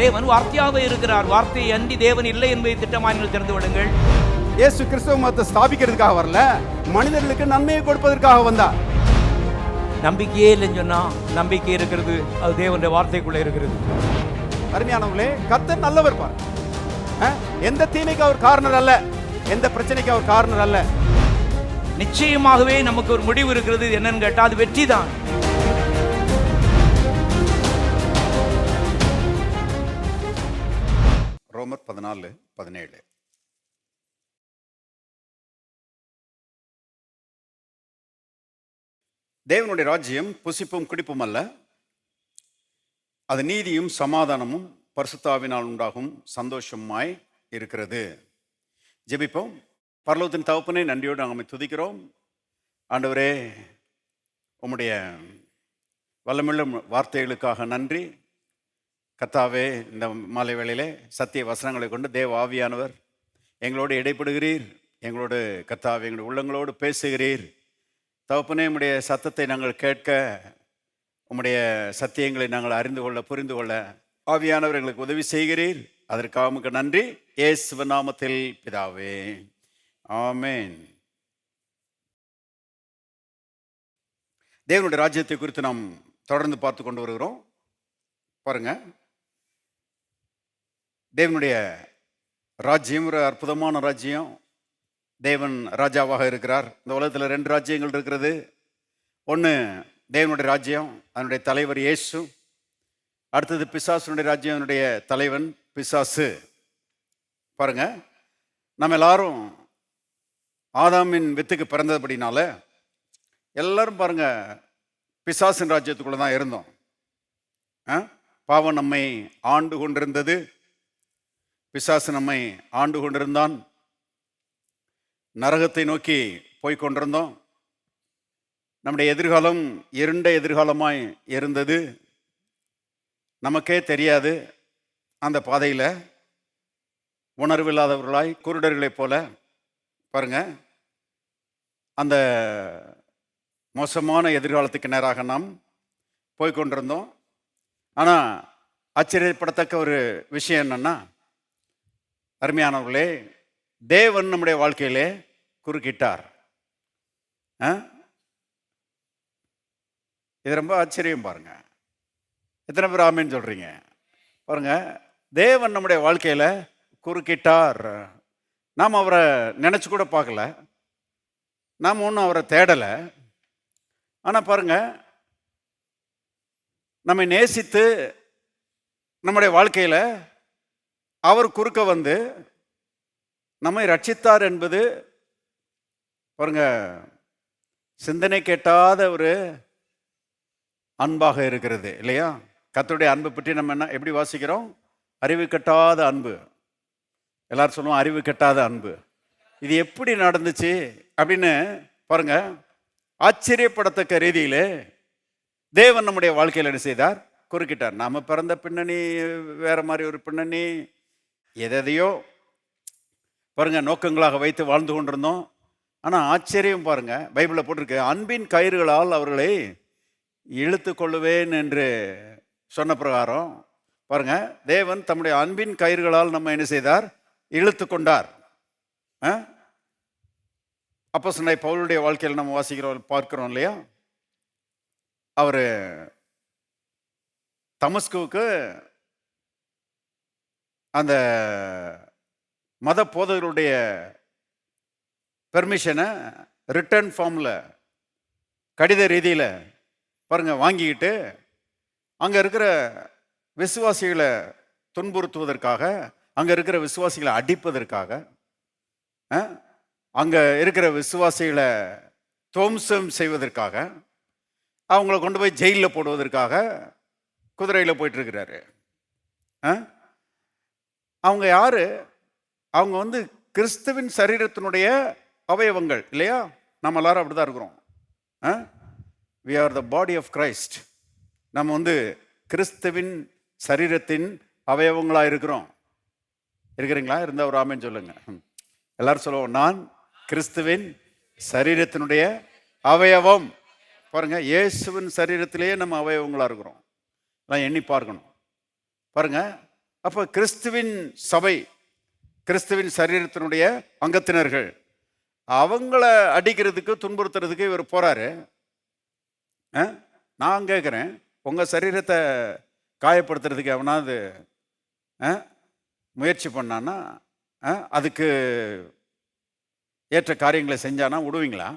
தேவன் வார்த்தையாகவே இருக்கிறார். வார்த்தையை அன்றி தேவன் இல்லை என்பதை திட்டமாய் நீங்கள் தெரிந்து விடுங்கள். இயேசு கிறிஸ்துவ மதத்தை ஸ்தாபிக்கிறதுக்காக வரல, மனிதர்களுக்கு நன்மையை கொடுப்பதற்காக வந்தார். நம்பிக்கையே இல்லைன்னு சொன்னா நம்பிக்கை இருக்கிறது, அது தேவனுடைய வார்த்தைக்குள்ள இருக்கிறது. அருமையானவர்களே, கர்த்தர் நல்லவர் பார். எந்த தீமைக்கு அவர் காரணர் அல்ல, எந்த பிரச்சனைக்கு அவர் காரணர் அல்ல. நிச்சயமாகவே நமக்கு ஒரு முடிவு இருக்கிறது. என்னன்னு கேட்டா அது வெற்றி தான். ரோமர் 14:17. தேவனுடைய ராஜ்யம் புசிப்பும் குடிப்பும் அல்ல, அது நீதியும் சமாதானமும் பரிசுத்தாவினால் உண்டாகும் சந்தோஷமாய் இருக்கிறது. ஜெபிப்போம். பரலோகத்தின் தகப்பனே, நன்றியோடு நாங்கள் துதிக்கிறோம். ஆண்டவரே, உம்முடைய வல்லமுள்ள வார்த்தைகளுக்காக நன்றி. கர்த்தாவே, இந்த மாலை வேளையிலே சத்திய வசனங்களை கொண்டு தேவ ஆவியானவர் எங்களோடு இடைப்படுகிறீர். எங்களோடு கர்த்தாவே, எங்களுடைய உள்ளங்களோடு பேசுகிறீர். தகப்பனே, உம்முடைய சத்தத்தை நாங்கள் கேட்க, உம்முடைய சத்தியங்களை நாங்கள் அறிந்து கொள்ள, புரிந்து கொள்ள ஆவியானவர் எங்களுக்கு உதவி செய்கிறீர். அதற்காக உமக்கு நன்றி. இயேசுவின் நாமத்தில் பிதாவே, ஆமென். தேவனுடைய ராஜ்யத்தை குறித்து நாம் தொடர்ந்து பார்த்து கொண்டு வருகிறோம். பாருங்க, தேவனுடைய ராஜ்யம் ஒரு அற்புதமான ராஜ்யம். தேவன் ராஜாவாக இருக்கிறார். இந்த உலகத்தில் 2 ராஜ்யங்கள் இருக்கிறது. ஒன்று தேவனுடைய ராஜ்யம், அதனுடைய தலைவர் இயேசு. அடுத்தது பிசாசுனுடைய ராஜ்யம், அதனுடைய தலைவன் பிசாசு. பாருங்க, நம்ம எல்லாரும் ஆதாமின் வித்துக்கு பிறந்தபடினால எல்லாரும் பாருங்க பிசாசின் ராஜ்யத்துக்குள்ள தான் இருந்தோம். பாவம் நம்மை ஆண்டு கொண்டிருந்தது, பிசாசு நம்மை ஆண்டு கொண்டிருந்தான். நரகத்தை நோக்கி போய் கொண்டிருந்தோம். நம்முடைய எதிர்காலம் இருண்ட எதிர்காலமாய் இருந்தது. நமக்கே தெரியாது. அந்த பாதையில் உணர்வில்லாதவர்களாய் குருடர்களைப் போல பாருங்க, அந்த மோசமான எதிர்காலத்துக்கு நேராக நாம் போய்கொண்டிருந்தோம். ஆனால் ஆச்சரியப்படத்தக்க ஒரு விஷயம் என்னன்னா, அருமையானவர்களே, தேவன் நம்முடைய வாழ்க்கையிலே குறுக்கிட்டார். இது ரொம்ப ஆச்சரியம். பாருங்க, எத்தனை பேர் ஆமேன்னு சொல்றீங்க? பாருங்க, தேவன் நம்முடைய வாழ்க்கையில குறுக்கிட்டார். நாம் அவரை நினைச்சு கூட பார்க்கல, நாம் ஒன்றும் அவரை தேடலை. ஆனால் பாருங்க, நம்மை நேசித்து நம்முடைய வாழ்க்கையில் அவர் குறுக்க வந்து நம்மை ரட்சித்தார் என்பது பாருங்க, சிந்தனை கேட்டாத ஒரு அன்பாக இருக்கிறது இல்லையா? கர்த்தருடைய அன்பை பற்றி நம்ம என்ன எப்படி வாசிக்கிறோம்? அறிவு கட்டாத அன்பு. எல்லாரும் சொல்லுவோம் அறிவு கட்டாத அன்பு. இது எப்படி நடந்துச்சு அப்படின்னு பாருங்க, ஆச்சரியப்படத்தக்க ரீதியிலே தேவன் நம்முடைய வாழ்க்கையில் என்ன செய்தார்? குறுக்கிட்டார். நாம பிறந்த பின்னணி வேற மாதிரி ஒரு பின்னணி, எதையோ பாருங்க நோக்கங்களாக வைத்து வாழ்ந்து கொண்டிருந்தோம். ஆனால் ஆச்சரியம் பாருங்க, பைபிளில் போட்டிருக்கு, அன்பின் கயிறுகளால் அவர்களை இழுத்து கொள்ளுவேன் என்று சொன்ன பிரகாரம் பாருங்க, தேவன் தம்முடைய அன்பின் கயிறுகளால் நம்ம என்ன செய்தார்? இழுத்து கொண்டார். அப்போஸ்தலனாகிய பவுலுடைய வாழ்க்கையில் நம்ம வாசிக்கிறோம், பார்க்கிறோம் இல்லையா? அவர் தமஸ்குவுக்கு அந்த மத போதகருடைய பெர்மிஷனை ரிட்டர்ன் ஃபார்மில் கடித ரீதியில் பாருங்க வாங்கிக்கிட்டு அங்கே இருக்கிற விசுவாசிகளை துன்புறுத்துவதற்காக, அங்கே இருக்கிற விசுவாசிகளை அடிப்பதற்காக, அங்கே இருக்கிற விசுவாசிகளை துவம்சம் செய்வதற்காக, அவங்கள கொண்டு போய் ஜெயிலில் போடுவதற்காக குதிரையில் போயிட்டுருக்கிறாரு. அவங்க யாரு? அவங்க வந்து கிறிஸ்துவின் சரீரத்தினுடைய அவயவங்கள் இல்லையா? நம்ம எல்லாரும் அப்படி தான் இருக்கிறோம். we are the body of Christ. நம்ம வந்து கிறிஸ்துவின் சரீரத்தின் அவயவங்களாக இருக்கிறோம். இருக்கிறீங்களா? இருந்தால் ஒரு ஆமென் சொல்லுங்க. எல்லாரும் சொல்லுவோம், நான் கிறிஸ்துவின் சரீரத்தினுடைய அவயவம். பாருங்க, இயேசுவின் சரீரத்திலேயே நம்ம அவயவங்களாக இருக்கிறோம். எல்லாம் எண்ணி பார்க்கணும். பாருங்க, அப்போ கிறிஸ்துவின் சபை, கிறிஸ்துவின் சரீரத்தினுடைய அங்கத்தினர்கள், அவங்கள அடிக்கிறதுக்கு துன்புறுத்துறதுக்கு இவர் போறாரு. நான் கேட்குறேன், உங்கள் சரீரத்தை காயப்படுத்துறதுக்கு எவனாவது முயற்சி பண்ணான்னா அதுக்கு ஏற்ற காரியங்களை செஞ்சானா விடுவீங்களா?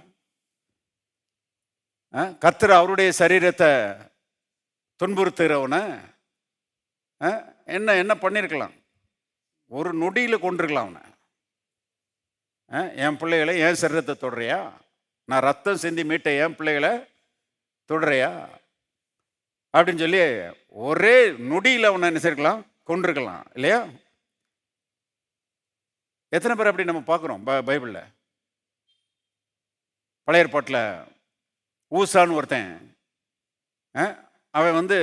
கர்த்தர் அவருடைய சரீரத்தை துன்புறுத்துகிறவனை என்ன என்ன பண்ணியிருக்கலாம்? ஒரு நொடியில் கொண்டிருக்கலாம் அவனை. என் பிள்ளைகளை என் சரீரத்தை தொடுறியா? நான் ரத்தம் சிந்தி மீட்ட என் பிள்ளைகளை தொடுறியா அப்படின்னு சொல்லி ஒரே நொடியில் அவனை என்ன செய்யலாம்? கொண்டிருக்கலாம் இல்லையா? எத்தனை பேர் அப்படி நம்ம பார்க்குறோம் பைபிளில்? பழைய ஏற்பாட்டில் ஊசான்னு ஒருத்தன், அவன்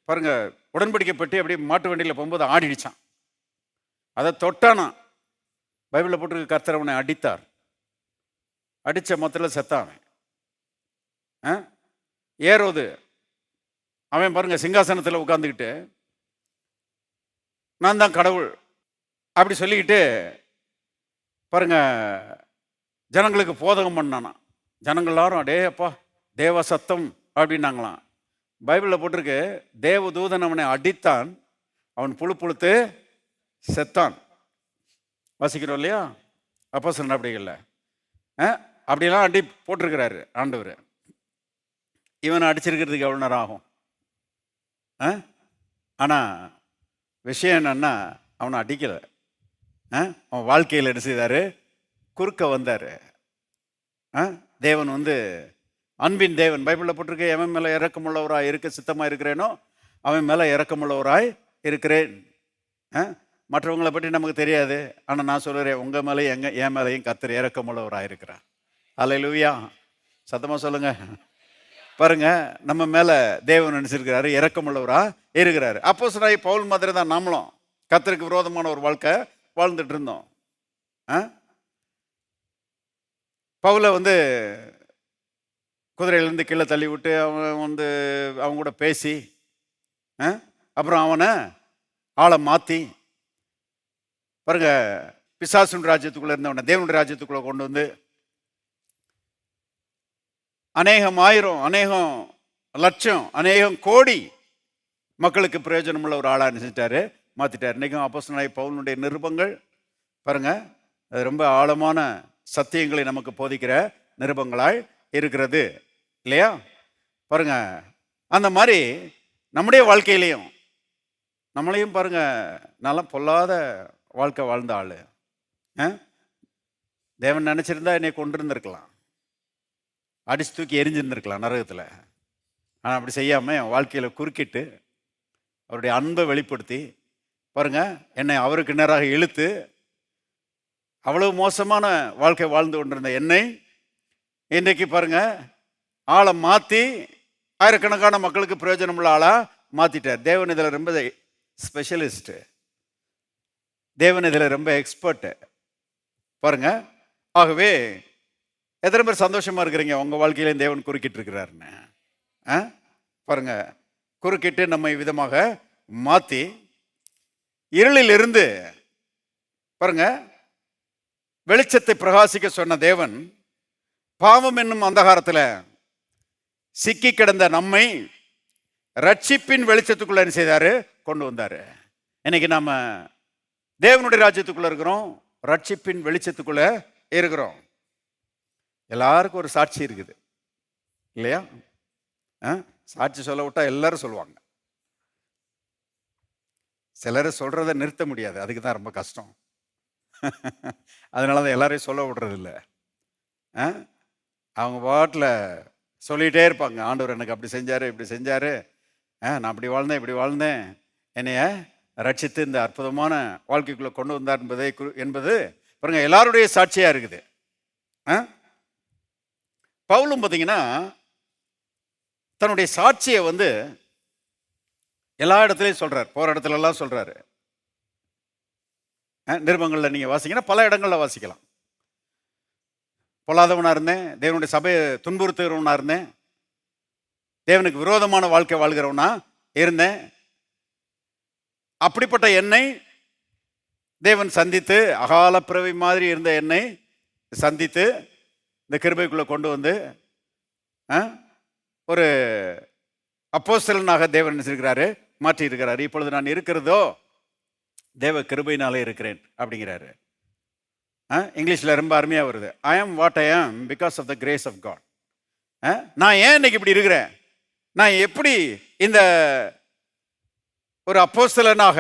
பாருங்க, உடன்படிக்கை பெட்டி அப்படியே மாட்டு வண்டியில் போகும்போது ஆடிடுச்சான். அதை தொட்டானா, பைபிளில் போட்டு கர்த்தர் அவனை அடித்தார். அடித்த மொத்தத்தில் செத்தான் அவன். ஏரோது, அவன் பாருங்க சிங்காசனத்தில் உட்காந்துக்கிட்டு நான் தான் கடவுள் அப்படி சொல்லிக்கிட்டு பாருங்க ஜனங்களுக்கு போதகம் பண்ணானா. ஜனங்கள் எல்லாரும் அடே அப்பா தேவ சத்தம் அப்படின்னாங்களாம். பைபிளில் போட்டிருக்கு, தேவதூதன் அவனை அடித்தான், அவன் புழு புழுத்து செத்தான். வாசிக்கிறோம் இல்லையா அப்போஸ்தலர் நடவடிக்கைகள்ல? அப்படியெல்லாம் அடி போட்டிருக்கிறாரு ஆண்டவர். இவனை அடிச்சிருக்கிறதுக்கு எவ்வளோ நேரம் ஆகும்? ஆனால் விஷயம் என்னன்னா, அவனை அடிக்கலை. அவன் வாழ்க்கையில் என்ன செய்தார்? குறுக்க வந்தார். தேவன் அன்பின் தேவன். பைபிளில் போட்டிருக்கு, எவன் மேலே இறக்கமுள்ளவராய் இருக்க சித்தமாக இருக்கிறேனோ அவன் மேலே இறக்கமுள்ளவராய் இருக்கிறேன். மற்றவங்களை பற்றி நமக்கு தெரியாது, ஆனால் நான் சொல்கிறேன், உங்கள் மேலே என் மேலேயும் கர்த்தர் இறக்கமுள்ளவராக இருக்கிறார். அல்லேலூயா, சத்தமாக சொல்லுங்க. பாருங்க, நம்ம மேலே தேவன் நினைச்சிருக்கிறாரு, இறக்கமுள்ளவரா இருக்கிறாரு. அப்போஸ்தலனாகிய பவுல் மாதிரி தான் நாமளும் கர்த்தருக்கு விரோதமான ஒரு வாழ்க்கை வாழ்ந்துட்டு இருந்தோம். பவுலை குதிரையிலேருந்து கீழே தள்ளி விட்டு அவன் அவங்க கூட பேசி அப்புறம் அவனை ஆளை மாற்றி பாருங்க பிசாசுன் ராஜ்யத்துக்குள்ளே இருந்தவனை தேவனுடைய ராஜ்யத்துக்குள்ளே கொண்டு வந்து அநேகம் ஆயிரம், அநேகம் லட்சம், அநேகம் கோடி மக்களுக்கு பிரயோஜனமுள்ள ஒரு ஆளாக நினைச்சிட்டாரு, மாற்றிட்டார். இன்றைக்கும் அப்போஸ்தலனாகிய பவுலுடைய நிருபங்கள் பாருங்க, அது ரொம்ப ஆழமான சத்தியங்களை நமக்கு போதிக்கிற நிருபங்களாய் இருக்கிறது இல்லையா? பாருங்க, அந்த மாதிரி நம்முடைய வாழ்க்கையிலையும் நம்மளையும் பாருங்க, நல்லா பொல்லாத வாழ்க்கை வாழ்ந்த ஆள். தேவன் நினச்சிருந்தா என்னை கொண்டிருந்திருக்கலாம், அடிச்சு தூக்கி எரிஞ்சிருந்திருக்கலாம் நரகத்தில். ஆனால் அப்படி செய்யாமல் என் வாழ்க்கையில் குறுக்கிட்டு அவருடைய அன்பை வெளிப்படுத்தி பாருங்க, என்னை அவருக்கு நேராக இழுத்து அவ்வளவு மோசமான வாழ்க்கை வாழ்ந்து கொண்டிருந்த என்னை இன்றைக்கு பாருங்க ஆளை மாற்றி ஆயிரக்கணக்கான மக்களுக்கு பிரயோஜனம் உள்ள ஆளாக மாற்றிட்டார். தேவன் இதில் ரொம்ப ஸ்பெஷலிஸ்ட்டு, தேவன் இதில் ரொம்ப எக்ஸ்பர்ட்டு பாருங்க. ஆகவே எத்தனை பேர் சந்தோஷமா இருக்கிறீங்க உங்கள் வாழ்க்கையிலே தேவன் குறுக்கிட்டு இருக்கிறாருன்னு? பாருங்க, குறுக்கிட்டு நம்மை விதமாக மாற்றி இருளில் இருந்து பாருங்க வெளிச்சத்தை பிரகாசிக்க சொன்ன தேவன் பாவம் என்னும் அந்தகாரத்தில் சிக்கி கிடந்த நம்மை ரட்சிப்பின் வெளிச்சத்துக்குள்ள என்ன செய்தாரு? கொண்டு வந்தாரு. இன்னைக்கு நாம தேவனுடைய ராஜ்யத்துக்குள்ள இருக்கிறோம், ரட்சிப்பின் வெளிச்சத்துக்குள்ள இருக்கிறோம். எல்லாருக்கும் ஒரு சாட்சி இருக்குது இல்லையா? சாட்சி சொல்ல விட்டா எல்லாரும் சொல்லுவாங்க. சிலரை சொல்றதை நிறுத்த முடியாது, அதுக்கு தான் ரொம்ப கஷ்டம். அதனால தான் எல்லாரையும் சொல்ல விடுறது இல்லை. அவங்க பாட்டில் சொல்லிகிட்டே இருப்பாங்க, ஆண்டவர் எனக்கு அப்படி செஞ்சார், இப்படி செஞ்சார், நான் அப்படி வாழ்ந்தேன், இப்படி வாழ்ந்தேன், என்னைய ரட்சித்து இந்த அற்புதமான வாழ்க்கைக்குள்ளே கொண்டு வந்தார் என்பது பாருங்க எல்லாருடைய சாட்சியாக இருக்குது. பவுலும் பார்த்தீங்கன்னா தன்னுடைய சாட்சியை எல்லா இடத்துலையும் சொல்கிறார், போகிற இடத்துலலாம் சொல்கிறாரு. நிருபங்களில் நீங்கள் வாசிங்கன்னா பல இடங்களில் வாசிக்கலாம். பொல்லாதவனாக இருந்தேன், தேவனுடைய சபையை துன்புறுத்துகிறவனாக இருந்தேன், தேவனுக்கு விரோதமான வாழ்க்கை வாழ்கிறவனா இருந்தேன், அப்படிப்பட்ட என்னை தேவன் சந்தித்து, அகால பிறவி மாதிரி இருந்த என்னை சந்தித்து இந்த கிருபைக்குள்ளே கொண்டு வந்து ஒரு அப்போஸ்தலனாக தேவன் நினைச்சிருக்கிறாரு, மாற்றி இருக்கிறாரு. இப்பொழுது நான் இருக்கிறதோ தேவ கிருபையினாலே இருக்கிறேன் அப்படிங்கிறாரு. இங்கிலீஷில் ரொம்ப அருமையாக வருது. ஐ ஆம் what I am because of the grace of God. நான் ஏன் இன்னைக்கு இப்படி இருக்கிறேன், நான் எப்படி இந்த ஒரு அப்போஸ்தலனாக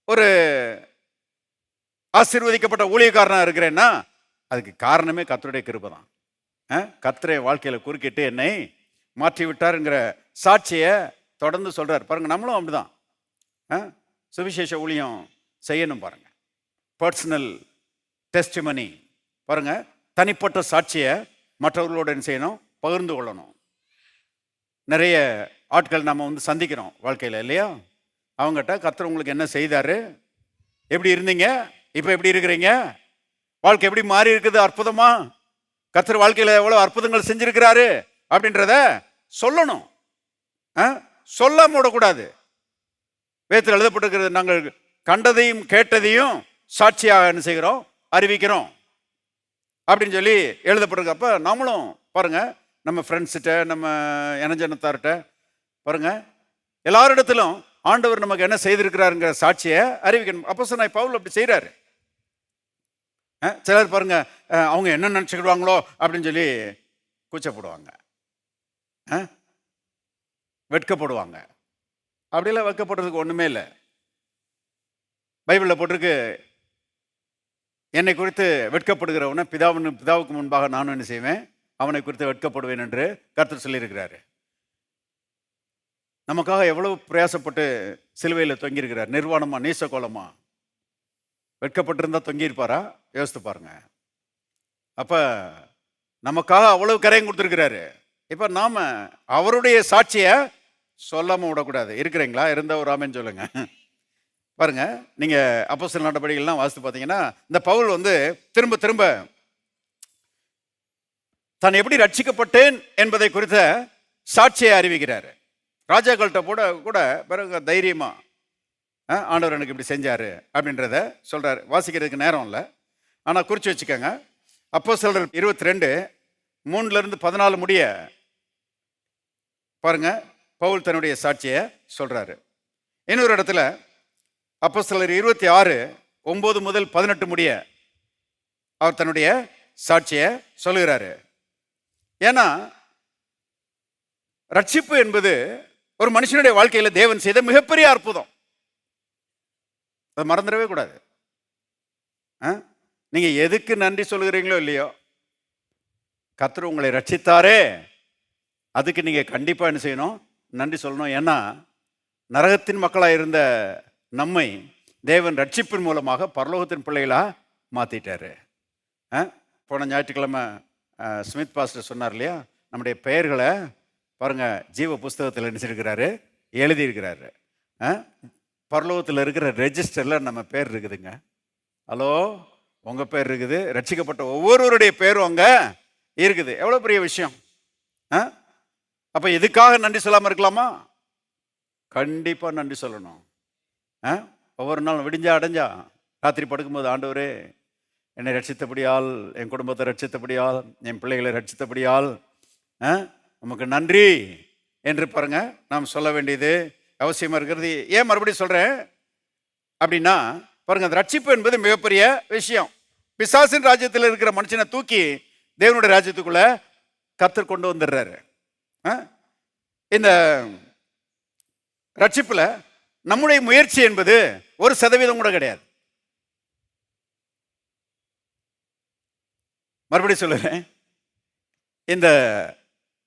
ஒரு ஆசீர்வதிக்கப்பட்ட ஊழியக்காரனாக இருக்கிறேன்னா அதுக்கு காரணமே கர்த்தருடைய கிருபை தான். கர்த்தரை வாழ்க்கையில் குறுக்கிட்டு என்னை மாற்றி விட்டாருங்கிற சாட்சியை தொடர்ந்து சொல்றார். பாருங்க, நம்மளும் அப்படிதான் சுவிசேஷ ஊழியம் செய்யணும். பாருங்க, பர்சனல் டெஸ்டிமனி. பாருங்க, தனிப்பட்ட சாட்சியை மற்றவர்களோட என்ன செய்யணும், பகிர்ந்து கொள்ளணும். நிறைய ஆட்கள் நம்ம வந்து சந்திக்கிறோம் வாழ்க்கையில் இல்லையா? அவங்ககிட்ட கர்த்தர் உங்களுக்கு என்ன செய்தாரு, எப்படி இருந்தீங்க, இப்போ எப்படி இருக்கிறீங்க, வாழ்க்கை எப்படி மாறி இருக்குது, அற்புதமா கர்த்தர் வாழ்க்கையில் எவ்வளோ அற்புதங்கள் செஞ்சிருக்கிறாரு அப்படின்றத சொல்லணும். சொல்லாம விடக்கூடாது. வேதத்தில் எழுதப்பட்டிருக்கிறது, நாங்கள் கண்டதையும் கேட்டதையும் சாட்சியாக என்ன செய்கிறோம், அறிவிக்கிறோம் அப்படின்னு சொல்லி எழுதப்பட்டிருக்கப்ப நாமளும் பாருங்க, நம்ம ஃப்ரெண்ட்ஸ்கிட்ட, நம்ம இனஜனத்தார்கிட்ட பாருங்க, எல்லாரிடத்திலும் ஆண்டவர் நமக்கு என்ன செய்திருக்கிறாருங்கிற சாட்சியை அறிவிக்கணும். அப்போஸ்தலனாகிய பவுல் அப்படி செய்கிறாரு. சிலர் பாருங்க, அவங்க என்ன நினச்சிக்கிடுவாங்களோ அப்படின்னு சொல்லி கூச்சப்படுவாங்க, வெட்கப்படுவாங்க. அப்படியெல்லாம் வெட்கப்படுறதுக்கு ஒன்றுமே இல்லை. பைபிளில் போட்டிருக்கு, என்னை குறித்து வெட்கப்படுகிறவனை பிதாவுக்கு முன்பாக நானும் என்ன செய்வேன், அவனை குறித்து வெட்கப்படுவேன் என்று கர்த்தர் சொல்லியிருக்கிறாரு. நமக்காக எவ்வளவு பிரயாசப்பட்டு சிலுவையில் தொங்கியிருக்கிறார், நிர்வாணமா நீசகோலமா. வெட்கப்பட்டிருந்தா தொங்கியிருப்பாரா? யோசித்து பாருங்க. அப்ப நமக்காக அவ்வளவு கரையும் கொடுத்துருக்கிறாரு. இப்ப நாம அவருடைய சாட்சியை சொல்லாம விடக்கூடாது. இருக்கிறீங்களா? இருந்த ஒரு ஆமென் சொல்லுங்க. பாருங்க, நீங்க அப்போஸ்தலர் நடபடிகள்லாம் வாசித்து பார்த்தீங்கன்னா, இந்த பவுல் வந்து திரும்ப திரும்ப தான் எப்படி ரட்சிக்கப்பட்டேன் என்பதை குறித்த சாட்சியை அறிவிக்கிறாரு. ராஜாக்கள்கிட்ட கூட பிறகு தைரியமா ஆண்டவர் எனக்கு இப்படி செஞ்சாரு அப்படின்றத சொல்றாரு. வாசிக்கிறதுக்கு நேரம் இல்லை, ஆனால் குறித்து வச்சுக்கோங்க. அப்போஸ்தலர் 22:3-14 முடிய பாருங்க, பவுல் தன்னுடைய சாட்சியை சொல்றாரு. இன்னொரு இடத்துல அப்போஸ்தலர் 26:9-18 முடிய அவர் தன்னுடைய சாட்சியை சொல்லுகிறாரு. ஏன்னா ரட்சிப்பு என்பது ஒரு மனுஷனுடைய வாழ்க்கையில தேவன் செய்த மிகப்பெரிய அற்புதம். அதை மறந்துடவே கூடாது. நீங்க எதுக்கு நன்றி சொல்லுகிறீங்களோ இல்லையோ, கர்த்தர் உங்களை ரட்சித்தாரே, அதுக்கு நீங்க கண்டிப்பா என்ன செய்யணும், நன்றி சொல்லணும். ஏன்னா நரகத்தின் மக்களாக இருந்த நம்மை தேவன் ரட்சிப்பின் மூலமாக பரலோகத்தின் பிள்ளைகளா மாத்திட்டாரு. போன ஞாயிற்றுக்கிழமை ஸ்மித் பாஸ்டர் சொன்னார் இல்லையா, நம்முடைய பெயர்களை பாருங்க ஜீவ புஸ்தகத்தில் நினைச்சிருக்கிறாரு, எழுதியிருக்கிறாரு. பரலோகத்தில் இருக்கிற ரெஜிஸ்டரில் நம்ம பேர் இருக்குதுங்க. ஹலோ, உங்கள் பேர் இருக்குது, ரட்சிக்கப்பட்ட ஒவ்வொருவருடைய பேரும் அங்கே இருக்குது. எவ்வளோ பெரிய விஷயம். அப்போ எதுக்காக நன்றி சொல்லாமல் இருக்கலாமா? கண்டிப்பாக நன்றி சொல்லணும். ஒவ்வொரு நாளும் விடிஞ்சா அடைஞ்சா ராத்திரி படுக்கும்போது, ஆண்டவரே என்னை ரட்சித்தபடியால், என் குடும்பத்தை ரட்சித்தபடியால், என் பிள்ளைகளை ரட்சித்தபடியால் நமக்கு நன்றி என்று பாருங்க நாம் சொல்ல வேண்டியது அவசியமாக இருக்கிறது. ஏன் மறுபடியும் சொல்கிறேன் அப்படின்னா, பாருங்க, அந்த ரட்சிப்பு என்பது மிகப்பெரிய விஷயம். பிசாசின் ராஜ்யத்தில் இருக்கிற மனுஷனை தூக்கி தேவனுடைய ராஜ்யத்துக்குள்ள கர்த்தர் கொண்டு வந்துடுறாரு. இந்த ரட்சிப்புல நம்முடைய முயற்சி என்பது 1% கூட கிடையாது. மறுபடியும் சொல்லுறேன், இந்த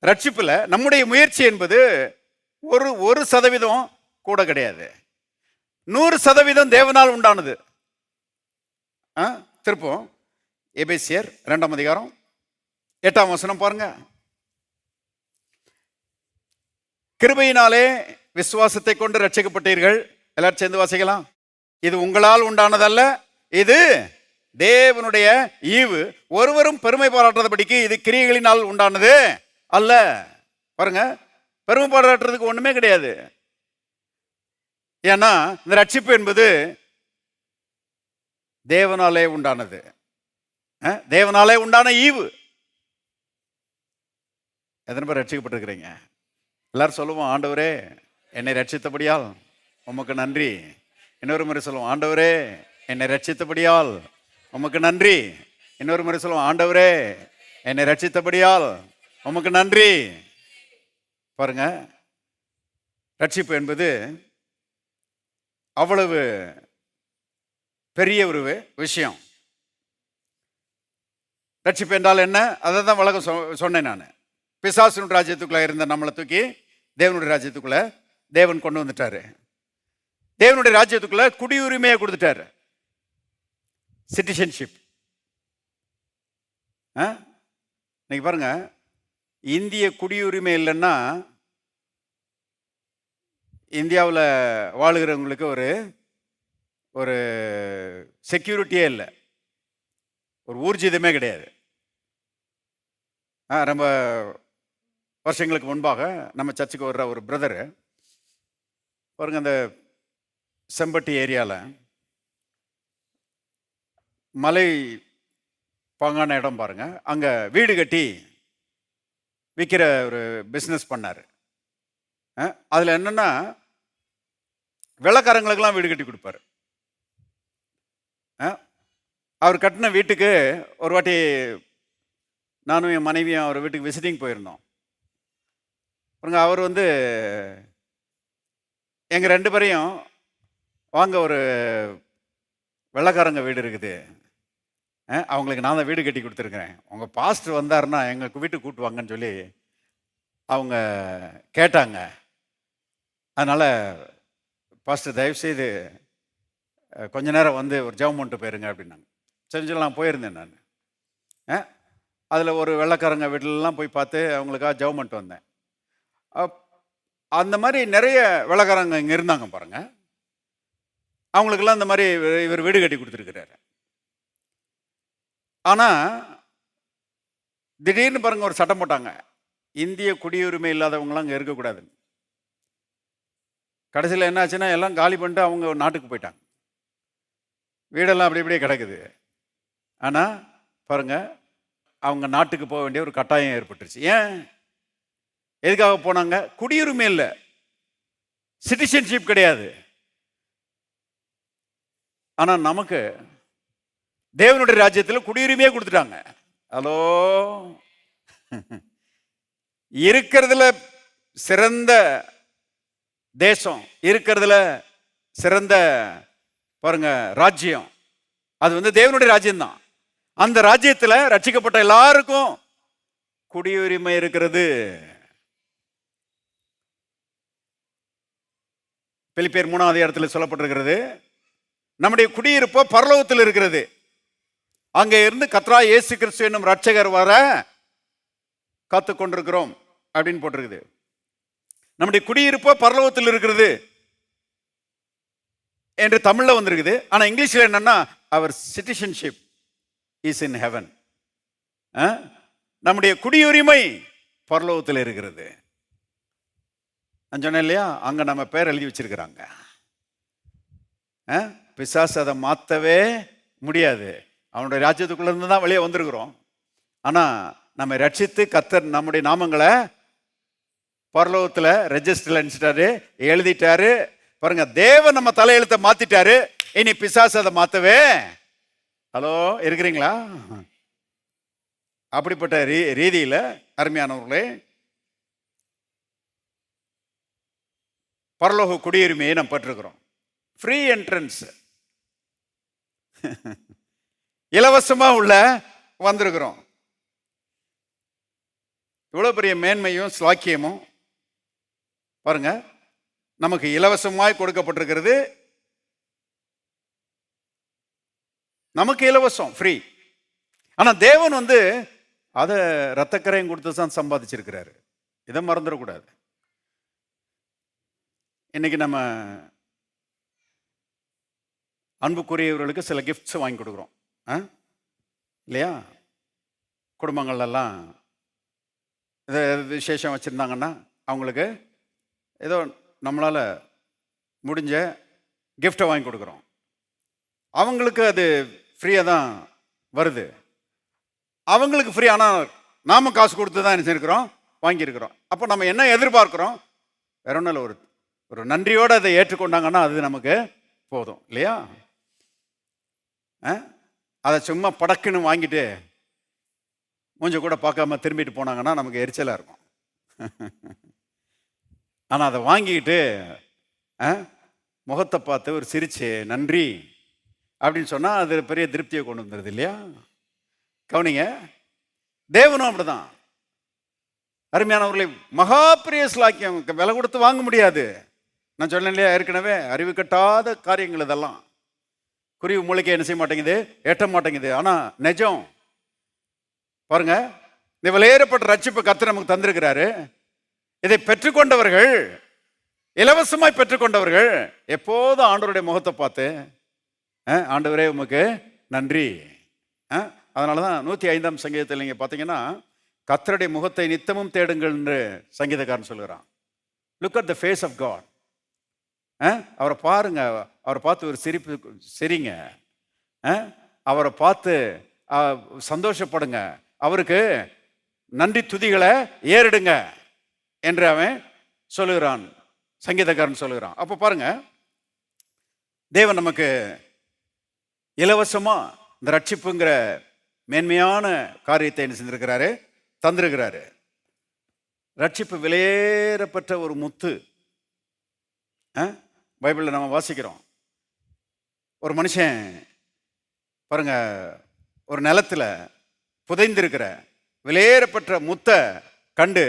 ரட்சிப்புல நம்முடைய முயற்சி என்பது 1% கூட கிடையாது. 100% தேவனால் உண்டானது. திருப்பம் எபேசியர் 2:8 பாருங்க. கிருபையினாலே விசுவாசத்தை கொண்டு ரட்சிக்கப்பட்டீர்கள். எல்லாரும் சேர்ந்து வாசிக்கலாம். இது உங்களால் உண்டானதல்ல, இது தேவனுடைய ஈவு, ஒருவரும் பெருமை பாராட்டாதபடிக்கு இது கிரியைகளினால் உண்டானது அல்ல. பாருங்க, பெருமை பாராட்டுறதுக்கு ஒண்ணுமே கிடையாது. ஏன்னா இந்த ரட்சிப்பு என்பது தேவனாலே உண்டானது. தேவனாலே உண்டான ஈவு. எத்தனை பேர் ரட்சிக்கப்பட்டிருக்கிறீங்க? எல்லாரும் சொல்லுவோம், ஆண்டவரே என்னை ரட்சித்தபடியால் உமக்கு நன்றி. இன்னொரு முறை சொல்லுவோம், ஆண்டவரே என்னை ரட்சித்தபடியால் உமக்கு நன்றி. இன்னொரு முறை சொல்லுவோம், ஆண்டவரே என்னை ரட்சித்தபடியால் உமக்கு நன்றி. பாருங்க, ரட்சிப்பு என்பது அவ்வளவு பெரிய ஒரு விஷயம். ரட்சிப்பு என்றால் என்ன? அதை தான் வழக்கம் சொன்னேன் நான். பிசாசுனுடைய ராஜ்யத்துக்குள்ள இருந்த நம்மளை தூக்கி தேவனுடைய ராஜ்யத்துக்குள்ள தேவன் கொண்டு வந்துட்டாரு. தேவனுடைய ராஜ்யத்துக்குள்ள குடியுரிமையை கொடுத்துட்டாரு, சிட்டிசன்ஷிப். இன்னைக்கு பாருங்க, இந்திய குடியுரிமை இல்லைன்னா இந்தியாவில் வாழுகிறவங்களுக்கு ஒரு ஒரு செக்யூரிட்டியே இல்லை, ஒரு ஊர்ஜிதமே கிடையாது. ரொம்ப வருஷங்களுக்கு முன்பாக நம்ம சர்ச்சுக்கு வர்ற ஒரு பிரதரு பாருங்க, அந்த செம்பட்டி ஏரியாவில் மலை பாங்கான இடம் பாருங்க, அங்கே வீடு கட்டி விற்கிற ஒரு பிஸ்னஸ் பண்ணார். அதில் என்னென்னா வெள்ளைக்காரங்களுக்கெல்லாம் வீடு கட்டி கொடுப்பாரு. அவர் கட்டின வீட்டுக்கு ஒரு வாட்டி நானும் என் மனைவியும் அவர் வீட்டுக்கு விசிட்டிங் போயிருந்தோம். பாருங்க, அவர் எங்கள் 2 பேரையும், வாங்க ஒரு வெள்ளைக்காரங்க வீடு இருக்குது, அவங்களுக்கு நான் தான் வீடு கட்டி கொடுத்துருக்குறேன், உங்கள் பாஸ்டர் வந்தாருன்னா எங்கள் வீட்டுக்கு கூப்பிட்டு சொல்லி அவங்க கேட்டாங்க. அதனால் பாஸ்டர் தயவுசெய்து கொஞ்ச நேரம் ஒரு ஜெபம் பண்ணிட்டு போயிருங்க அப்படின்னாங்க. சரி சொல்லி நான் போயிருந்தேன். நான் அதில் ஒரு வெள்ளைக்காரங்க வீட்டிலலாம் போய் பார்த்து அவங்களுக்காக ஜெபம் பண்ணிட்டு வந்தேன். அந்த மாதிரி நிறைய வெள்ளைக்காரங்க இங்கே இருந்தாங்க பாருங்க. அவங்களுக்கெல்லாம் இந்த மாதிரி இவர் வீடு கட்டி கொடுத்துருக்கிறாரு. ஆனால் திடீர்னு பாருங்க ஒரு சட்டம் போட்டாங்க, இந்திய குடியுரிமை இல்லாதவங்களாம் அங்கே இருக்கக்கூடாதுன்னு. கடைசியில் என்ன ஆச்சுன்னா எல்லாம் காலி பண்ணிட்டு அவங்க நாட்டுக்கு போயிட்டாங்க. வீடெல்லாம் அப்படி இப்படியே கிடக்குது. ஆனால் பாருங்க, அவங்க நாட்டுக்கு போக வேண்டிய ஒரு கட்டாயம் ஏற்பட்டுருச்சு. ஏன், எதுக்காக போனாங்க? குடியுரிமை இல்லை, சிட்டிசன்ஷிப் கிடையாது. ஆனால் நமக்கு தேவனுடைய ராஜ்யத்தில் குடியுரிமையே கொடுத்துட்டாங்க. ஹலோ, இருக்கிறதுல சிறந்த தேசம், இருக்கிறதுல சிறந்த பாருங்க ராஜ்யம், அது தேவனுடைய ராஜ்யம்தான். அந்த ராஜ்யத்தில் ரட்சிக்கப்பட்ட எல்லாருக்கும் குடியுரிமை இருக்கிறது. பிலிப்பியர் 3ஆம் அதிகாரத்தில் சொல்லப்பட்டிருக்கிறது, நம்முடைய குடியிருப்போ பரலோகத்தில் இருக்கிறது, அங்கே இருந்து கர்த்தராகிய இயேசு கிறிஸ்து என்னும் ரட்சகர் வர காத்து கொண்டிருக்கிறோம் அப்படின்னு போட்டிருக்குது. நம்முடைய குடியிருப்போ பரலோகத்தில் இருக்கிறது என்று தமிழ்ல வந்திருக்குது. ஆனா இங்கிலீஷ்ல என்னன்னா, அவர் சிட்டிசன்ஷிப் இஸ் இன் ஹெவன். நம்முடைய குடியுரிமை பரலோகத்தில் இருக்கிறது. நான் சொன்னேன் இல்லையா, அங்க நம்ம பேர் எழுதி வச்சிருக்கிறாங்க. பிசாசு அதை மாற்றவே முடியாது. அவனுடைய ராஜ்யத்துக்குள்ள இருந்து தான் வெளியே வந்திருக்கிறோம். ஆனா நம்ம ரட்சித்து கர்த்தர் நம்முடைய நாமங்களை பரலோகத்தில் ரெஜிஸ்டர்ல அனுப்பிச்சிட்டாரு, எழுதிட்டாரு. பாருங்க, தேவன் நம்ம தலையெழுத்தை மாத்திட்டாரு. இனி பிசாசு அதை மாத்தவே. ஹலோ, இருக்கிறீங்களா? அப்படிப்பட்ட ரீதியில அருமையானவர்களே, பரலோக குடியுரிமையை நாம் பெற்றிருக்கிறோம். ஃப்ரீ என்ட்ரன்ஸ், இலவசமா உள்ள வந்திருக்கிறோம். இவ்வளவு பெரிய மேன்மையும் ஸ்லாக்கியமும் பாருங்க நமக்கு இலவசமாய் கொடுக்கப்பட்டிருக்கிறது. நமக்கு இலவசம், ஃப்ரீ. ஆனா தேவன் அதை ரத்தக்கரையும் கொடுத்து தான் சம்பாதிச்சிருக்கிறாரு. இதை மறந்துடக்கூடாது. இன்னைக்கு நம்ம அன்புக்குரியவர்களுக்கு சில கிஃப்ட்ஸ் வாங்கி கொடுக்குறோம் இல்லையா? குடும்பங்கள்லாம் இதை விசேஷம் வச்சுருந்தாங்கன்னா அவங்களுக்கு ஏதோ நம்மளால் முடிஞ்ச கிஃப்டை வாங்கி கொடுக்குறோம். அவங்களுக்கு அது ஃப்ரீயாக தான் வருது. அவங்களுக்கு ஃப்ரீ, ஆனால் நாம காசு கொடுத்து தான் என்ன செஞ்சுருக்கிறோம், வாங்கியிருக்கிறோம். அப்போ நம்ம என்ன எதிர்பார்க்குறோம்? வேற ஒன்றும் இல்லை, ஒரு நன்றியோடு அதை ஏற்றுக்கொண்டாங்கன்னா அது நமக்கு போதும் இல்லையா? அதை சும்மா படக்குன்னு வாங்கிட்டு மூஞ்ச கூட பார்க்காம திரும்பிட்டு போனாங்கன்னா நமக்கு எரிச்சலாக இருக்கும். ஆனால் அதை வாங்கிக்கிட்டு முகத்தை பார்த்து ஒரு சிரிச்சு நன்றி அப்படின்னு சொன்னால் அது பெரிய திருப்தியை கொண்டு வந்துடுது இல்லையா? கவனிங்க, தேவனும் அப்படிதான். அருமையானவர்களை, மகா பெரிய ஸ்லாக்கியம், விலை கொடுத்து வாங்க முடியாது. நான் சொன்னேன் இல்லையா ஏற்கனவே, அறிவு கட்டாத காரியங்கள் இதெல்லாம். குருவி மூளைக்கு என்ன செய்ய மாட்டேங்குது, எட்ட மாட்டேங்குது. ஆனால் நிஜம் பாருங்க, இந்த விலையேறப்பட்ட ரட்சிப்பு கர்த்தர் நமக்கு தந்திருக்கிறாரு. இதை பெற்றுக்கொண்டவர்கள், இலவசமாய் பெற்றுக்கொண்டவர்கள் எப்போதும் ஆண்டவருடைய முகத்தை பார்த்து ஆண்டவரே உமக்கு நன்றி. அதனால தான் 105ஆம் சங்கீதத்தில் நீங்கள் பார்த்தீங்கன்னா, கர்த்தருடைய முகத்தை நித்தமும் தேடுங்கள் என்று சங்கீதக்காரன் சொல்கிறான். Look at the face of God. அவரை பாருங்க, அவரை பார்த்து ஒரு சிரிங்க, அவரை பார்த்து சந்தோஷப்படுங்க, அவருக்கு நன்றி துதிகளை ஏறிடுங்க என்று அவன் சொல்லுகிறான், சங்கீதக்காரன் சொல்லுகிறான். அப்போ பாருங்க, தேவன் நமக்கு இலவசமா இந்த ரட்சிப்புங்கிற மேன்மையான காரியத்தை என்ன செஞ்சிருக்கிறாரு, தந்திருக்கிறாரு. ரட்சிப்பு விலையேறப்பட்ட ஒரு முத்து. பைபிளில் நம்ம வாசிக்கிறோம், ஒரு மனுஷன் பாருங்க, ஒரு நிலத்துல புதைந்திருக்கிற விலையேறப்பட்ட முத்தை கண்டு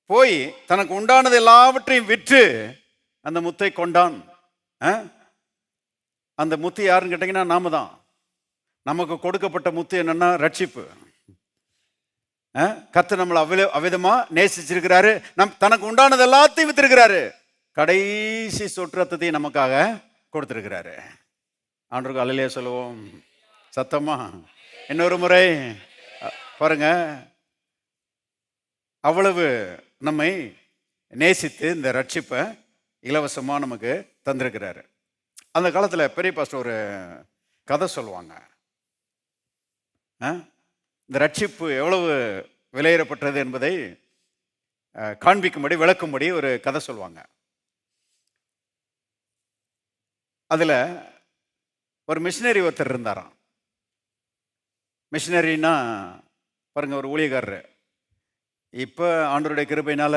போய் தனக்கு உண்டானது எல்லாவற்றையும் விற்று அந்த முத்தை கொண்டான். அந்த முத்து யாருன்னு கேட்டீங்கன்னா நாம தான். நமக்கு கொடுக்கப்பட்ட முத்து என்னன்னா ரட்சிப்பு. கர்த்தர் நம்மளை அவ்விதமா நேசிச்சிருக்கிறாரு. தனக்கு உண்டானது எல்லாத்தையும் வித்திருக்கிறாரு. கடைசி சொட்டு ரத்தத்தையும் நமக்காக கொடுத்திருக்கிறாரு. ஆண்டவருக்கு அல்லேலூயா சொல்லுவோம் சத்தமா. இன்னொரு முறை பாருங்க, அவ்வளவு நம்மை நேசித்து இந்த ரட்சிப்பை இலவசமா நமக்கு தந்திருக்கிறாரு. அந்த காலத்தில் பெரிய பாஸ்டர் ஒரு கதை சொல்லுவாங்க. இந்த ரட்சிப்பு எவ்வளவு விலையேறப்பட்டது என்பதை காண்பிக்கும்படி, விளக்கும்படி ஒரு கதை சொல்லுவாங்க. அதில் ஒரு மிஷினரி ஒருத்தர் இருந்தாராம். மிஷினரின்னா பாருங்க, ஒரு ஊழியக்காரர். இப்போ ஆண்டவருடைய கிருபையினால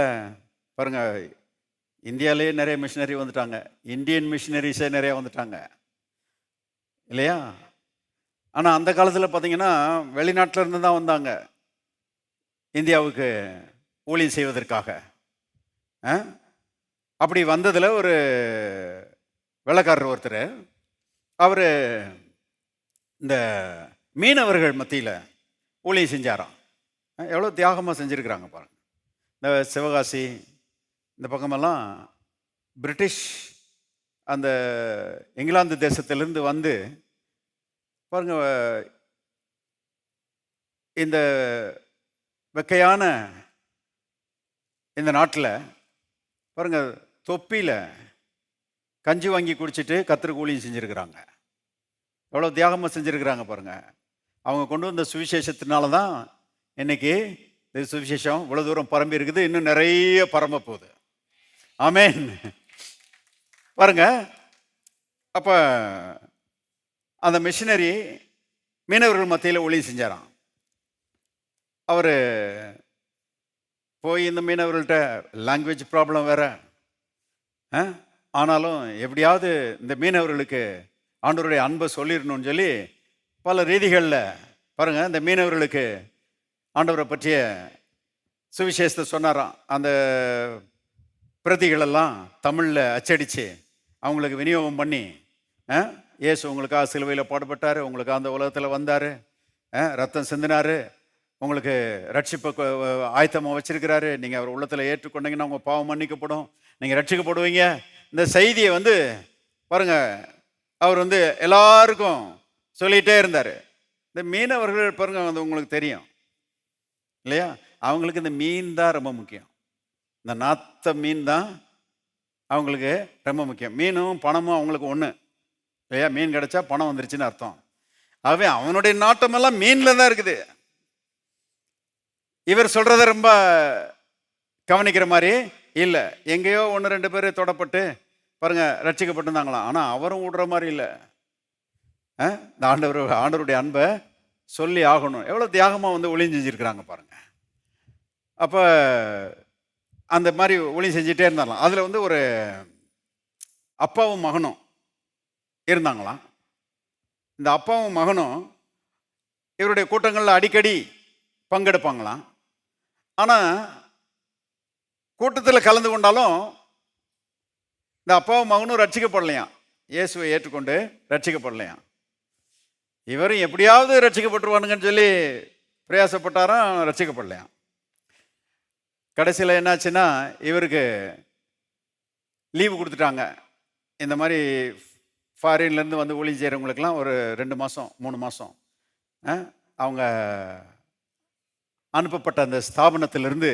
பாருங்க, இந்தியாவிலேயே நிறைய மிஷினரி வந்துட்டாங்க, இந்தியன் மிஷினரிஸே நிறைய வந்துட்டாங்க இல்லையா? ஆனால் அந்த காலத்தில் பார்த்தீங்கன்னா வெளிநாட்டில் இருந்து தான் வந்தாங்க இந்தியாவுக்கு ஊழியம் செய்வதற்காக. அப்படி வந்ததில் ஒரு வெள்ளைக்காரர் ஒருத்தர், அவர் இந்த மீனவர்கள் மத்தியில் ஊழியம் செஞ்சாராம். எவ்வளோ தியாகமாக செஞ்சுருக்கிறாங்க பாருங்கள். இந்த சிவகாசி இந்த பக்கமெல்லாம் பிரிட்டிஷ் அந்த இங்கிலாந்து தேசத்திலிருந்து வந்து பாருங்க, இந்த வெக்கையான இந்த நாட்டில் பாருங்க, தொப்பியில் கஞ்சி வாங்கி குடிச்சிட்டு கர்த்தருக்கு ஊழியம் செஞ்சுருக்கிறாங்க. எவ்வளோ தியாகமாக செஞ்சுருக்கிறாங்க பாருங்க. அவங்க கொண்டு வந்த சுவிசேஷத்தினால தான் இன்னைக்கு இந்த சுவிசேஷம் இவ்வளோ தூரம் பரம்பி இருக்குது, இன்னும் நிறைய பரம்ப போகுது. ஆமென். பாருங்க, அப்போ அந்த மிஷினரி மீனவர்கள் மத்தியில் ஊழியம் செஞ்சாராம். அவர் போய் இந்த மீனவர்கள்ட்ட லாங்குவேஜ் ப்ராப்ளம் வேற, ஆனாலும் எப்படியாவது இந்த மீனவர்களுக்கு ஆண்டவருடைய அன்பை சொல்லிடணும்னு சொல்லி பல ரீதிகளில் பாருங்க இந்த மீனவர்களுக்கு ஆண்டவரை பற்றிய சுவிசேஷத்தை சொன்னாராம். அந்த பிரதிகளெல்லாம் தமிழில் அச்சடித்து அவங்களுக்கு விநியோகம் பண்ணி, இயேசு உங்களுக்காக சிலுவையில் பாடுபட்டார், உங்களுக்காக அந்த உலகத்தில் வந்தார், ரத்தம் சிந்தினார், உங்களுக்கு ரட்சிப்பை ஆயத்தமாக வச்சிருக்கிறாரு, நீங்கள் அவர் உள்ளத்தில் ஏற்றுக்கொண்டீங்கன்னா உங்கள் பாவம் மன்னிக்கப்படும், நீங்கள் ரட்சிக்கப்படுவீங்க. இந்த செய்தியை வந்து பாருங்க, அவர் வந்து எல்லாருக்கும் சொல்லிகிட்டே இருந்தார். இந்த மீனவர்கள் பாருங்க, வந்து உங்களுக்கு தெரியும் இல்லையா, அவங்களுக்கு இந்த மீன் தான் ரொம்ப முக்கியம். இந்த நாத்த மீன் தான் அவங்களுக்கு ரொம்ப முக்கியம். மீனும் பணமும் அவங்களுக்கு ஒன்று இல்லையா? மீன் கிடைச்சா பணம் வந்துருச்சுன்னு அர்த்தம். ஆகவே அவனுடைய நாட்டமெல்லாம் மீனில் தான் இருக்குது. இவர் சொல்கிறத ரொம்ப கவனிக்கிற மாதிரி இல்லை. எங்கேயோ 1-2 பேர் தொடப்பட்டு பாருங்க ரட்சிக்கப்பட்டிருந்தாங்களாம். ஆனால் அவரும் விடுற மாதிரி இல்லை. இந்த ஆண்டவருடைய அன்பை சொல்லி ஆகணும். எவ்வளோ தியாகமாக வந்து ஒளிஞ்சு செஞ்சுருக்கிறாங்க பாருங்க. அப்போ அந்த மாதிரி ஒளி செஞ்சுட்டே இருந்தாங்களாம். அதில் வந்து ஒரு அப்பாவும் மகனும் இருந்தாங்களாம். இந்த அப்பாவும் மகனும் இவருடைய கூட்டங்களில் அடிக்கடி பங்கெடுப்பாங்களாம். ஆனால் கூட்டத்தில் கலந்து கொண்டாலும் இந்த அப்பாவும் மகனும் ரட்சிக்கப்படலையாம். இயேசுவை ஏற்றுக்கொண்டு ரட்சிக்கப்படலையாம். இவரும் எப்படியாவது ரட்சிக்கப்பட்டுருவானுங்கன்னு சொல்லி பிரயாசப்பட்டாராம், ரட்சிக்கப்படலையாம். கடைசியில் என்னாச்சுன்னா இவருக்கு லீவு கொடுத்துட்டாங்க. இந்த மாதிரி ஃபாரின்லேருந்து வந்து ஊழியம் செய்கிறவங்களுக்கெல்லாம் ஒரு 2 மாதம் 3 மாதம் அவங்க அனுப்பப்பட்ட அந்த ஸ்தாபனத்திலிருந்து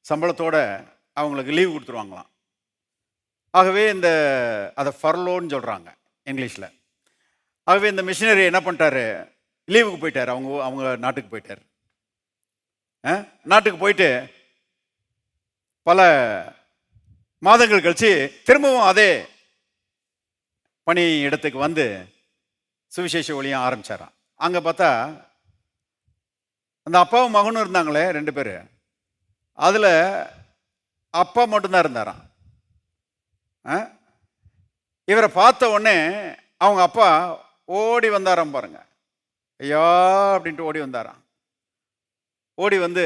சம்பளத்தோடு அவங்களுக்கு லீவு கொடுத்துருவாங்களாம். ஆகவே அதை ஃபர்லோன்னு சொல்கிறாங்க இங்கிலீஷில். ஆகவே இந்த மிஷினரி என்ன பண்ணிட்டாரு, லீவுக்கு போயிட்டார். அவங்க நாட்டுக்கு போயிட்டார். நாட்டுக்கு போயிட்டு பல மாதங்கள் கழித்து திரும்பவும் அதே பணி இடத்துக்கு வந்து சுவிசேஷ ஒளியம் ஆரம்பிச்சாராம். அங்கே பார்த்தா அந்த அப்பாவும் மகனும் இருந்தாங்களே 2 பேர், அதில் அப்பா மட்டும்தான் இருந்தாராம். இவரை பார்த்த உடனே அவங்க அப்பா ஓடி வந்தாராம் பாருங்க. ஐயா அப்படின்ட்டு ஓடி வந்தாராம். ஓடி வந்து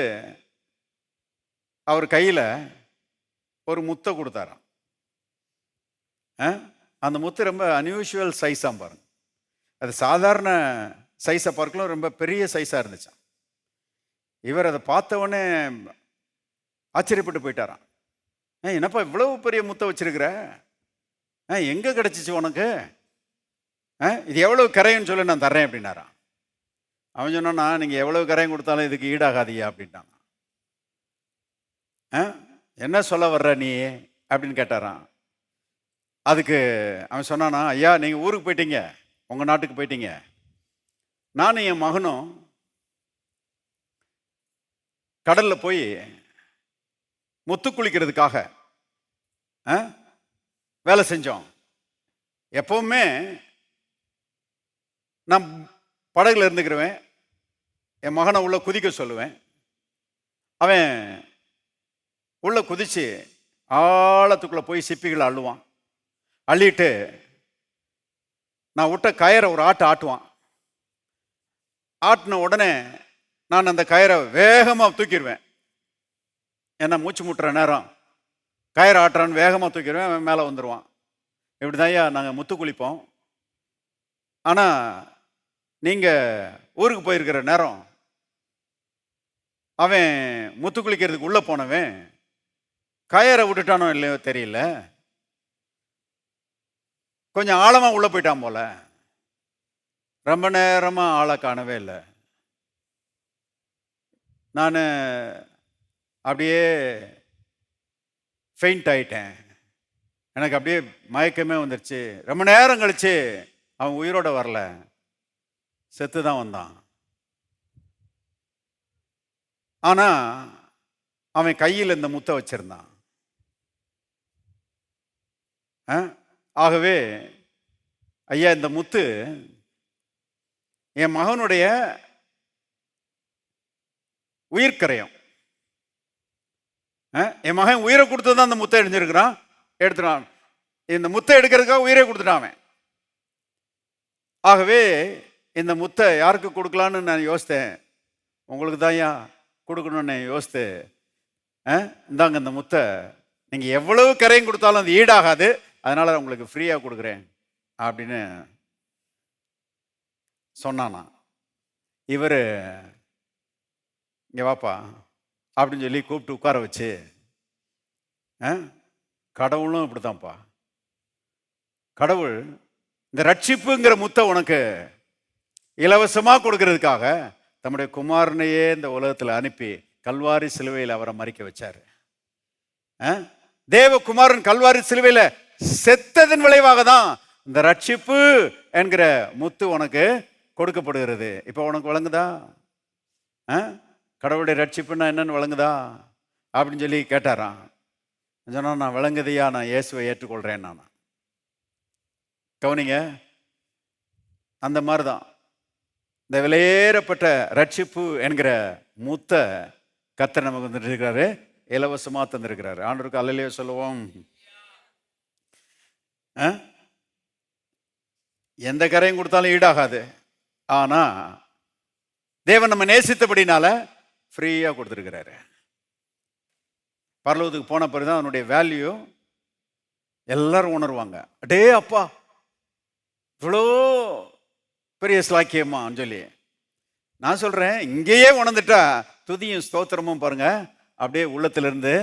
அவர் கையில் ஒரு முத்தை கொடுத்தாராம். அந்த முத்து ரொம்ப அன்யூஷுவல் சைஸாக பாருங்க. அது சாதாரண சைஸை பார்க்கலாம் ரொம்ப பெரிய சைஸாக இருந்துச்சான். இவர் அதை பார்த்த உடனே ஆச்சரியப்பட்டு போயிட்டாராம். என்னப்பா இவ்வளவு பெரிய முத்தை வச்சிருக்கிற, எங்கே கிடச்சிச்சு உனக்கு, இது எவ்வளவு கரைன்னு சொல்லி நான் தர்றேன் அப்படின்னாராம். அவன் சொன்னான்னா, நீங்கள் எவ்வளவு கரையும் கொடுத்தாலும் இதுக்கு ஈடாகாதியா அப்படின்ட்டாங்க. என்ன சொல்ல வர்ற நீ அப்படின்னு கேட்டாரான். அதுக்கு அவன் சொன்னானா, ஐயா நீங்கள் ஊருக்கு போயிட்டீங்க, உங்கள் நாட்டுக்கு போயிட்டீங்க, நானும் என் மகனும் கடலில் போய் முத்து குளிக்கிறதுக்காக வேலை செஞ்சோம். எப்பவுமே நான் படகுல இருந்துக்கிறவேன், என் மகனை உள்ள குதிக்க சொல்லுவேன். அவன் உள்ள குதிச்சு ஆழத்துக்குள்ள போய் சிப்பிகளை அள்ளுவான். அள்ளிட்டு நான் விட்ட கயிறை ஒரு ஆட்டுவான். ஆட்டின உடனே நான் அந்த கயிறை வேகமாக தூக்கிடுவேன். ஏன்னா மூச்சு முட்டுற நேரம் கயிறை ஆட்டுறான்னு வேகமாக தூக்கிடுவேன். அவன் மேலே வந்துடுவான். இப்படி தான் ஐயா நாங்கள் முத்து குளிப்போம். ஆனால் நீங்கள் ஊருக்கு போயிருக்கிற நேரம் அவன் முத்து குளிக்கிறதுக்கு உள்ளே போனவன் கயிறை விட்டுட்டானோ இல்லையோ தெரியல, கொஞ்சம் ஆழமாக உள்ளே போயிட்டான் போல. ரொம்ப நேரமாக ஆளை காணவே இல்லை. நான் அப்படியே ஃபெயிண்ட் ஆயிட்டேன். எனக்கு அப்படியே மயக்கமே வந்துருச்சு. ரொம்ப நேரம் கழிச்சு அவன் உயிரோட வரல, செத்து தான் வந்தான். ஆனால் அவன் கையில் இந்த முத்தை வச்சிருந்தான். ஆகவே ஐயா இந்த முத்து என் மகனுடைய உயிர்க்கரையும். என் மகன் உயிரை கொடுத்து தான் அந்த முத்தை எடுத்துட்டான். இந்த முத்தை எடுக்கிறதுக்காக உயிரை கொடுத்துட்டான் அவன். ஆகவே இந்த முத்தை யாருக்கு கொடுக்கலான்னு நான் யோசித்தேன். உங்களுக்கு தான் ஐயா கொடுக்கணும்னு யோசித்து, இந்தாங்க இந்த முத்தை, நீங்கள் எவ்வளவு கரையும் கொடுத்தாலும் அது ஈடாகாது, அதனால் உங்களுக்கு ஃப்ரீயாக கொடுக்குறேன் அப்படின்னு சொன்னானா. இவர் இங்கே வாப்பா அப்படின்னு சொல்லி கூப்பிட்டு உட்கார வச்சு, கடவுளும் இப்படித்தான்ப்பா, கடவுள் இந்த ரட்சிப்புங்கிற முத்தை உனக்கு இலவசமாக கொடுக்கறதுக்காக தம்முடைய குமாரனையே இந்த உலகத்தில் அனுப்பி கல்வாரி சிலுவையில் அவரை மறிக்க வச்சார். தேவகுமாரன் கல்வாரி சிலுவையில செத்ததன் விளைவாக தான் இந்த ரட்சிப்பு என்கிற முத்து உனக்கு கொடுக்கப்படுகிறது. இப்போ உனக்கு விளங்குதா? கடவுளுடைய ரட்சிப்புன்னா என்னன்னு விளங்குதா அப்படின்னு சொல்லி கேட்டாராம். சொன்னா, நான் விளங்குதையா, நான் இயேசுவை ஏற்றுக்கொள்றேன். நான் கவனிங்க, அந்த மாதிரி தான் இந்த விலையேறப்பட்ட ரட்சிப்பு என்கிற முத்த கர்த்தர் நமக்கு வந்துருக்கிறாரு, இலவசமா தந்திருக்கிறாரு. ஆண்டவருக்கு அல்லேலூயா சொல்லுவோம். எந்த கரையும் கொடுத்தாலும் ஈடாகாது. ஆனா தேவன் நம்ம நேசித்தபடினால ஃப்ரீயா கொடுத்துருக்கிறாரு. பரலோகத்துக்கு போன பிறகுதான் அவனுடைய வேல்யூ எல்லாரும் உணர்வாங்க. அடே அப்பா, இவ்வளோ பெரிய ஸ்லாக்கியமான்னு சொல்லி நான் சொல்றேன். இங்கேயே உணர்ந்துட்டா துதியும் ஸ்தோத்திரமும் பாருங்க அப்படியே உள்ளத்திலிருந்து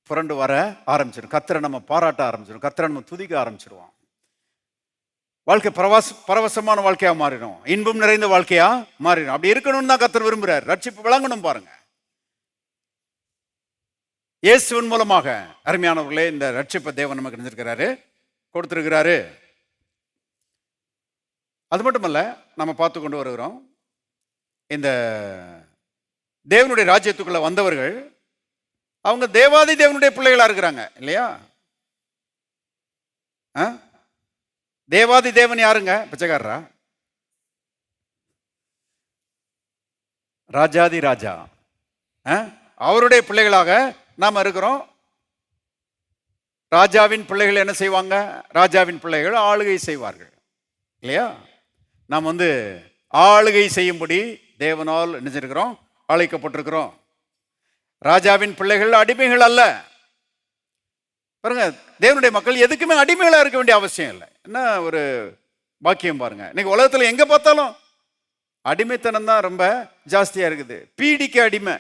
புரண்டு வர ஆரம்பிச்சிடும். கர்த்தரை நம்ம பாராட்ட ஆரம்பிச்சிடும், கர்த்தரை நம்ம துதிக்க ஆரம்பிச்சிடுவோம். வாழ்க்கை பரவசமான வாழ்க்கையா மாறிடும், இன்பம் நிறைந்த வாழ்க்கையா மாறிடும். அப்படி இருக்கணும்னு தான் கர்த்தர் விரும்புறார். ரட்சிப்பு விளங்கணும் பாருங்க. இயேசுவின் மூலமாக அருமையானவர்களே இந்த ரட்சிப்பை தேவன் நமக்கு நினைச்சிருக்கிறாரு, கொடுத்திருக்கிறாரு. அது மட்டுமல்ல, நம்ம பார்த்து கொண்டு வருகிறோம், இந்த தேவனுடைய ராஜ்யத்துக்குள்ள வந்தவர்கள் அவங்க தேவாதி தேவனுடைய பிள்ளைகளா இருக்கிறாங்க இல்லையா? தேவாதி தேவன் யாருங்க? பிச்சைக்காரரா? ராஜாதி ராஜா அவருடைய பிள்ளைகளாக நாம் இருக்கிறோம். ராஜாவின் பிள்ளைகள் என்ன செய்வாங்க? ராஜாவின் பிள்ளைகள் ஆளுகை செய்வார்கள் இல்லையா? நாம் ஆளுகை செய்யும்படி தேவனால் நினைச்சிருக்கிறோம், அழைக்கப்பட்டிருக்கிறோம். ராஜாவின் பிள்ளைகள் அடிமைகள் அல்ல. பாருங்க, தேவனுடைய மக்கள் எதுக்குமே அடிமைகளா இருக்க வேண்டிய அவசியம் இல்லை. என்ன ஒரு பாக்கியம் பாருங்க. இன்னைக்கு உலகத்துல எங்க பார்த்தாலும் அடிமைத்தனம் தான் ரொம்ப ஜாஸ்தியா இருக்குது. பீடிக்கு அடிமை,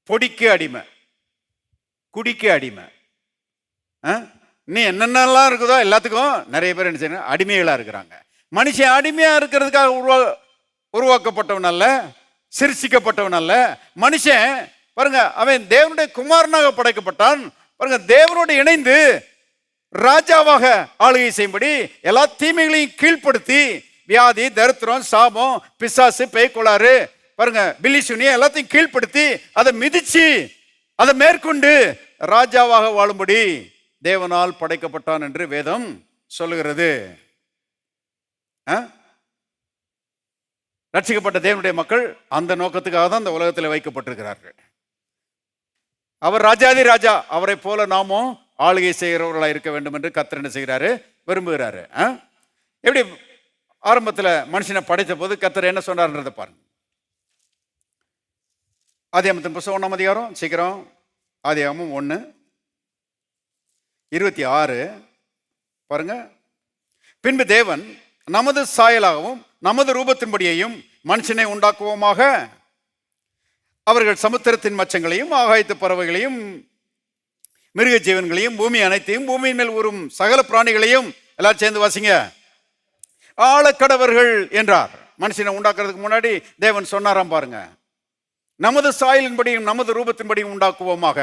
பொடிக்கு அடிமை, குடிக்கு அடிமை, இன்னும் என்னென்னலாம் இருக்குதோ எல்லாத்துக்கும் நிறைய பேர் என்ன செய்யணும், அடிமைகளா இருக்கிறாங்க. மனுஷன் அடிமையா இருக்கிறதுக்காக உருவாக்கப்பட்டவன் அல்ல, சிருஷ்டிக்கப்பட்டவன் அல்ல. மனுஷன் பாருங்க, அவன் தேவனுடைய குமாரனாக படைக்கப்பட்டான். பாருங்க, தேவனோடு இணைந்து ராஜாவாக ஆளுகை செய்யும்படி எல்லா தீமைகளையும் கீழ்ப்படுத்தி, வியாதி, தரித்திரம், சாபம், பிசாசு, பேய்கொளாறு, பாருங்க பில்லிசுனிய எல்லாத்தையும் கீழ்ப்படுத்தி அதை மிதிச்சு அதை மேற்கொண்டு ராஜாவாக வாழும்படி தேவனால் படைக்கப்பட்டான் என்று வேதம் சொல்லுகிறது. ரட்சிக்கப்பட்ட தேவனுடைய மக்கள் அந்த நோக்கத்துக்காக தான் இந்த உலகத்தில் வைக்கப்பட்டிருக்கிறார்கள். அவர் ராஜாதி ராஜா, அவரை போல நாமும் ஆளுகை செய்கிறவர்களாக இருக்க வேண்டும் என்று கர்த்தர் என்ன செய்கிறாரு, விரும்புகிறாரு. எப்படி ஆரம்பத்தில் மனுஷனை படைத்த போது கர்த்தர் என்ன சொன்னார்ன்றதை பாருங்க. ஆதியாகமத்தின் புத்தகம் 1ஆம் அதிகாரம், சீக்கிரம் ஆதியாகமம் 1:26 பாருங்க. பின்பு தேவன் நமது சாயலாகவும் நமது ரூபத்தின்படியையும் மனுஷனை உண்டாக்குவோமாக, அவர்கள் சமுத்திரத்தின் மச்சங்களையும் ஆகாயத்து பறவைகளையும் மிருக ஜீவன்களையும் பூமி அனைத்தையும் பூமியின் மேல் ஊறும் சகல பிராணிகளையும், எல்லாரும் சேர்ந்து வாசிங்க, ஆளக்கடவர்கள் என்றார். மனுஷனை உண்டாக்குறதுக்கு முன்னாடி தேவன் சொன்னாராம் பாருங்க, நமது சாயலின்படியும் நமது ரூபத்தின்படியும் உண்டாக்குவோமாக.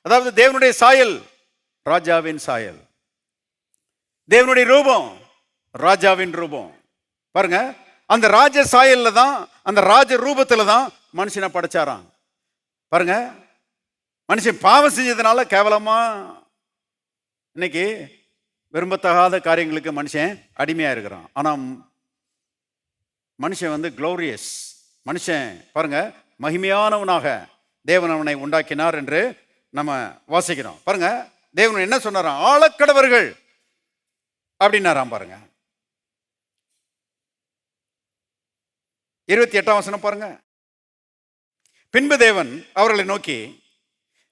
அதாவது தேவனுடைய சாயல் ராஜாவின் சாயல், தேவனுடைய ரூபம் ராஜாவின் ரூபம். பாருங்க, அந்த ராஜ சாயல்ல தான், அந்த ராஜ ரூபத்துல தான் மனுஷனை படைச்சாராம். பாருங்க, மனுஷன் பாவம் செஞ்சதுனால கேவலமா இன்னைக்கு விரும்பத்தகாத காரியங்களுக்கு மனுஷன் அடிமையா இருக்கிறான். ஆனா மனுஷன் க்ளோரியஸ் மனுஷன், பாருங்க, மகிமையானவனாக தேவன் அவனை உண்டாக்கினார் என்று நம்ம வாசிக்கிறோம். பாருங்க, தேவன் என்ன சொன்னாராம், ஆளக்கடவர்கள் அப்படின்னாராம். பாருங்க 28ஆம் வசனம் பாருங்க. பின்பு தேவன் அவர்களை நோக்கி,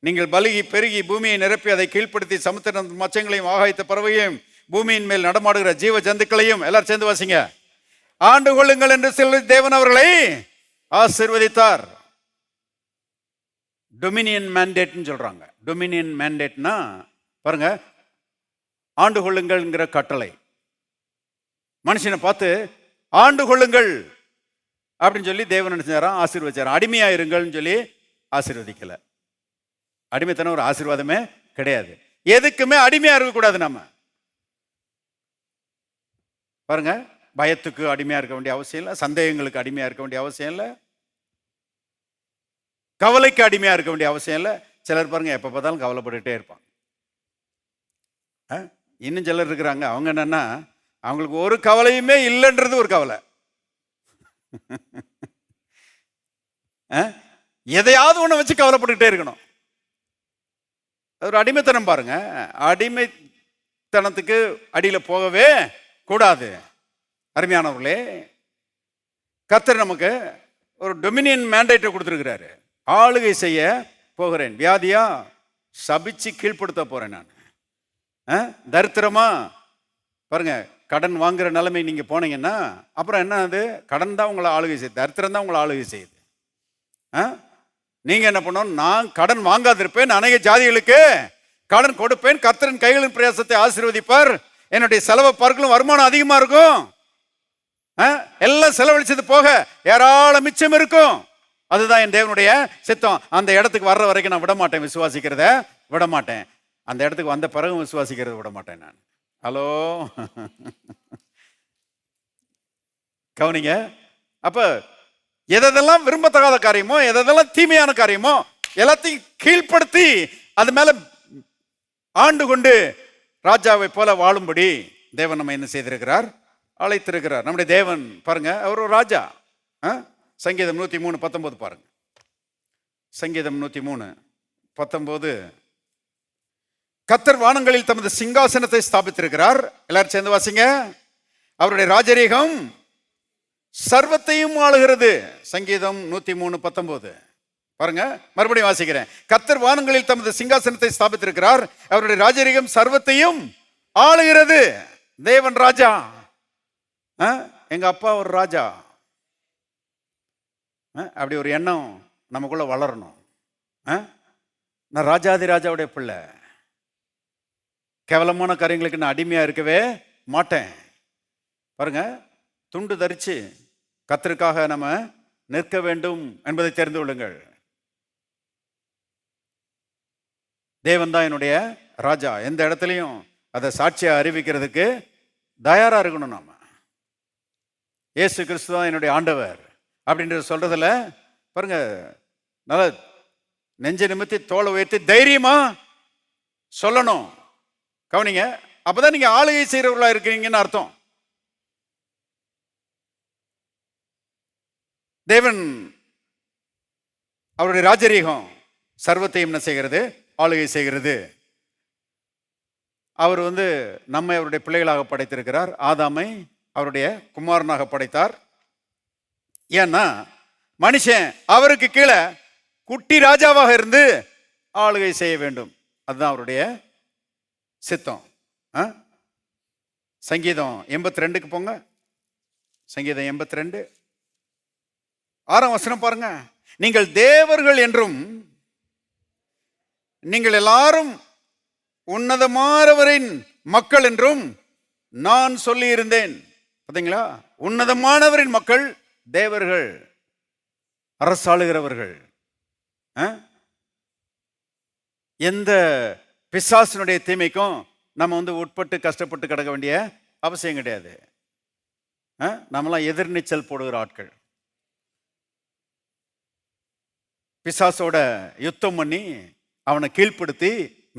நீங்கள் பலுகி பெருகி பூமியை நிரப்பி அதை கீழ்ப்படுத்தி சமுத்திர மச்சங்களையும் ஆகாயத்த பறவையும் பூமியின் மேல் நடமாடுகிற ஜீவ ஜந்துக்களையும், எல்லாரும் சேர்ந்து வாசிங்க, ஆண்டு கொள்ளுங்கள் என்று சொல்லி தேவன் அவர்களை ஆசீர்வதித்தார். டொமினியன் மேண்டேட்னு சொல்றாங்க. டொமினியன் மேண்டேட்னா பாருங்க, ஆண்டு கொள்ளுங்கள்ங்கிற கட்டளை. மனுஷனை பார்த்து ஆண்டு கொள்ளுங்கள் அப்படின்னு சொல்லி தேவன் என்ன செஞ்சாராம், ஆசீர்வதிச்சாராம். அடிமையா இருங்கள்னு சொல்லி ஆசீர்வதிக்கல. அடிமைத்தனம் ஒரு ஆசீர்வாதமே கிடையாது. எதுக்குமே அடிமையா இருக்கக்கூடாது. நம்ம பாருங்க, பயத்துக்கு அடிமையா இருக்க வேண்டிய அவசியம் இல்லை, சந்தேகங்களுக்கு அடிமையா இருக்க வேண்டிய அவசியம் இல்லை, கவலைக்கு அடிமையா இருக்க வேண்டிய அவசியம் இல்லை. சிலர் பாருங்க எப்ப பார்த்தாலும் கவலைப்பட்டுட்டே இருப்பாங்க. இன்னும் சிலர் இருக்கிறாங்க, அவங்க என்னன்னா அவங்களுக்கு ஒரு கவலையுமே இல்லைன்றது ஒரு கவலை. எதையாவது ஒண்ணு வச்சு கவலைப்பட்டுக்கிட்டே இருக்கணும். அது ஒரு அடிமைத்தனம். பாருங்க, அடிமைத்தனத்துக்கு அடியில போகவே கூடாது. அருமையானவர்களே, கர்த்தர் நமக்கு ஒரு டொமினியன் மேண்டேட்டை கொடுத்துருக்கிறாரு. ஆளுகை செய்ய போகிறேன், வியாதியா சபிச்சு கீழ்ப்படுத்த போறேன் நான். தரித்திரமா பாருங்க, கடன் வாங்குற நிலைமை நீங்க போனீங்கன்னா அப்புறம் என்ன, அது கடன் தான் உங்களை ஆளுகை செய்யுது, தரித்திரம் தான் உங்களை ஆளுகை செய்யுது. நீங்க என்ன பண்ணணும், நான் கடன் வாங்காதிருப்பேன், அநேக ஜாதிகளுக்கு கடன் கொடுப்பேன், கர்த்தரின் கைகளின் பிரயாசத்தை ஆசீர்வதிப்பார், என்னுடைய செலவை பார்க்கலும் வருமானம் அதிகமா இருக்கும், எல்லாம் செலவழிச்சது போக ஏராளம் மிச்சம் இருக்கும். அதுதான் என் தேவனுடைய சித்தம். அந்த இடத்துக்கு வர்ற வரைக்கும் நான் விட மாட்டேன், விசுவாசிக்கிறத விட மாட்டேன். அந்த இடத்துக்கு வந்த பிறகு விசுவாசிக்கிறத விட மாட்டேன் நான். ஹலோ, கவனிங்க. அப்ப எதெல்லாம் விரும்பத்தகாத காரியமோ, எதெல்லாம் தீமையான காரியமோ எல்லாத்தையும் கீழ்ப்படுத்தி அது மேல ஆண்டு கொண்டு ராஜாவை போல வாழும்படி தேவன் நம்ம என்ன செய்திருக்கிறார், அழைத்திருக்கிறார். நம்முடைய தேவன் பாருங்க, அவர் ஒரு ராஜா. சங்கீதம் 103:19 பாருங்க. சங்கீதம் 103:19. கர்த்தர் வானங்களில் தமது சிங்காசனத்தை ஸ்தாபித்திருக்கிறார். எல்லாரும் சேர்ந்து வாசிங்க. அவருடைய ராஜரீகம் சர்வத்தையும் ஆளுகிறது. சங்கீதம் 103:19 பாருங்க, மறுபடியும் வாசிக்கிறேன். கர்த்தர் வானங்களில் தமது சிங்காசனத்தை ஸ்தாபித்திருக்கிறார், அவருடைய ராஜரீகம் சர்வத்தையும் ஆளுகிறது. தேவன் ராஜா. எங்க அப்பா ஒரு ராஜா. அப்படி ஒரு எண்ணம் நமக்குள்ள வளரணும். நான் ராஜாதி ராஜாவுடைய பிள்ளை, கேவலமான காரியங்களுக்கு நான் அடிமையா இருக்கவே மாட்டேன். பாருங்க, துண்டு தரிச்சு கர்த்தருக்காக நம்ம நிற்க வேண்டும் என்பதை தெரிந்து கொள்ளுங்கள். தேவன் தான் என்னுடைய ராஜா. எந்த இடத்துலையும் அதை சாட்சியா அறிவிக்கிறதுக்கு தயாரா இருக்கணும். நாம இயேசு கிறிஸ்து தான் என்னுடைய ஆண்டவர் அப்படின்ற சொல்றதுல பாருங்க, நல்ல நெஞ்ச நிமித்தி தோளை உயர்த்தி தைரியமா சொல்லணும். கவனிங்க, அப்பதான் நீங்க ஆளுகை செய்யறவர்களா இருக்கிறீங்கன்னு அர்த்தம். தேவன் அவருடைய ராஜரீகம் சர்வத்தையும் என்ன செய்கிறது, ஆளுகை செய்கிறது. அவர் நம்மை அவருடைய பிள்ளைகளாக படைத்திருக்கிறார். ஆதாமை அவருடைய குமாரனாக படைத்தார். ஏன்னா மனுஷன் அவருக்கு கீழே குட்டி ராஜாவாக இருந்து ஆளுகை செய்ய வேண்டும். அதுதான் அவருடைய சித்தம். சங்கீதம் 82 போங்க. சங்கீதம் 82 6ஆம் வசனம் பாருங்க. நீங்கள் தேவர்கள் என்றும் நீங்கள் எல்லாரும் உன்னதமானவரின் மக்கள் என்றும் நான் சொல்லி இருந்தேன். பார்த்தீங்களா, உன்னதமானவரின் மக்கள் தேவர்கள், அரசாளுகிறவர்கள். எந்த பிசாசினுடைய தீமைக்கும் நம்ம உட்பட்டு கஷ்டப்பட்டு கிடக்க வேண்டிய அவசியம் கிடையாது. நம்மளாம் எதிர்நீச்சல் போடுகிற ஆட்கள். பிசாசோட யுத்தம் பண்ணி அவனை கீழ்ப்படுத்தி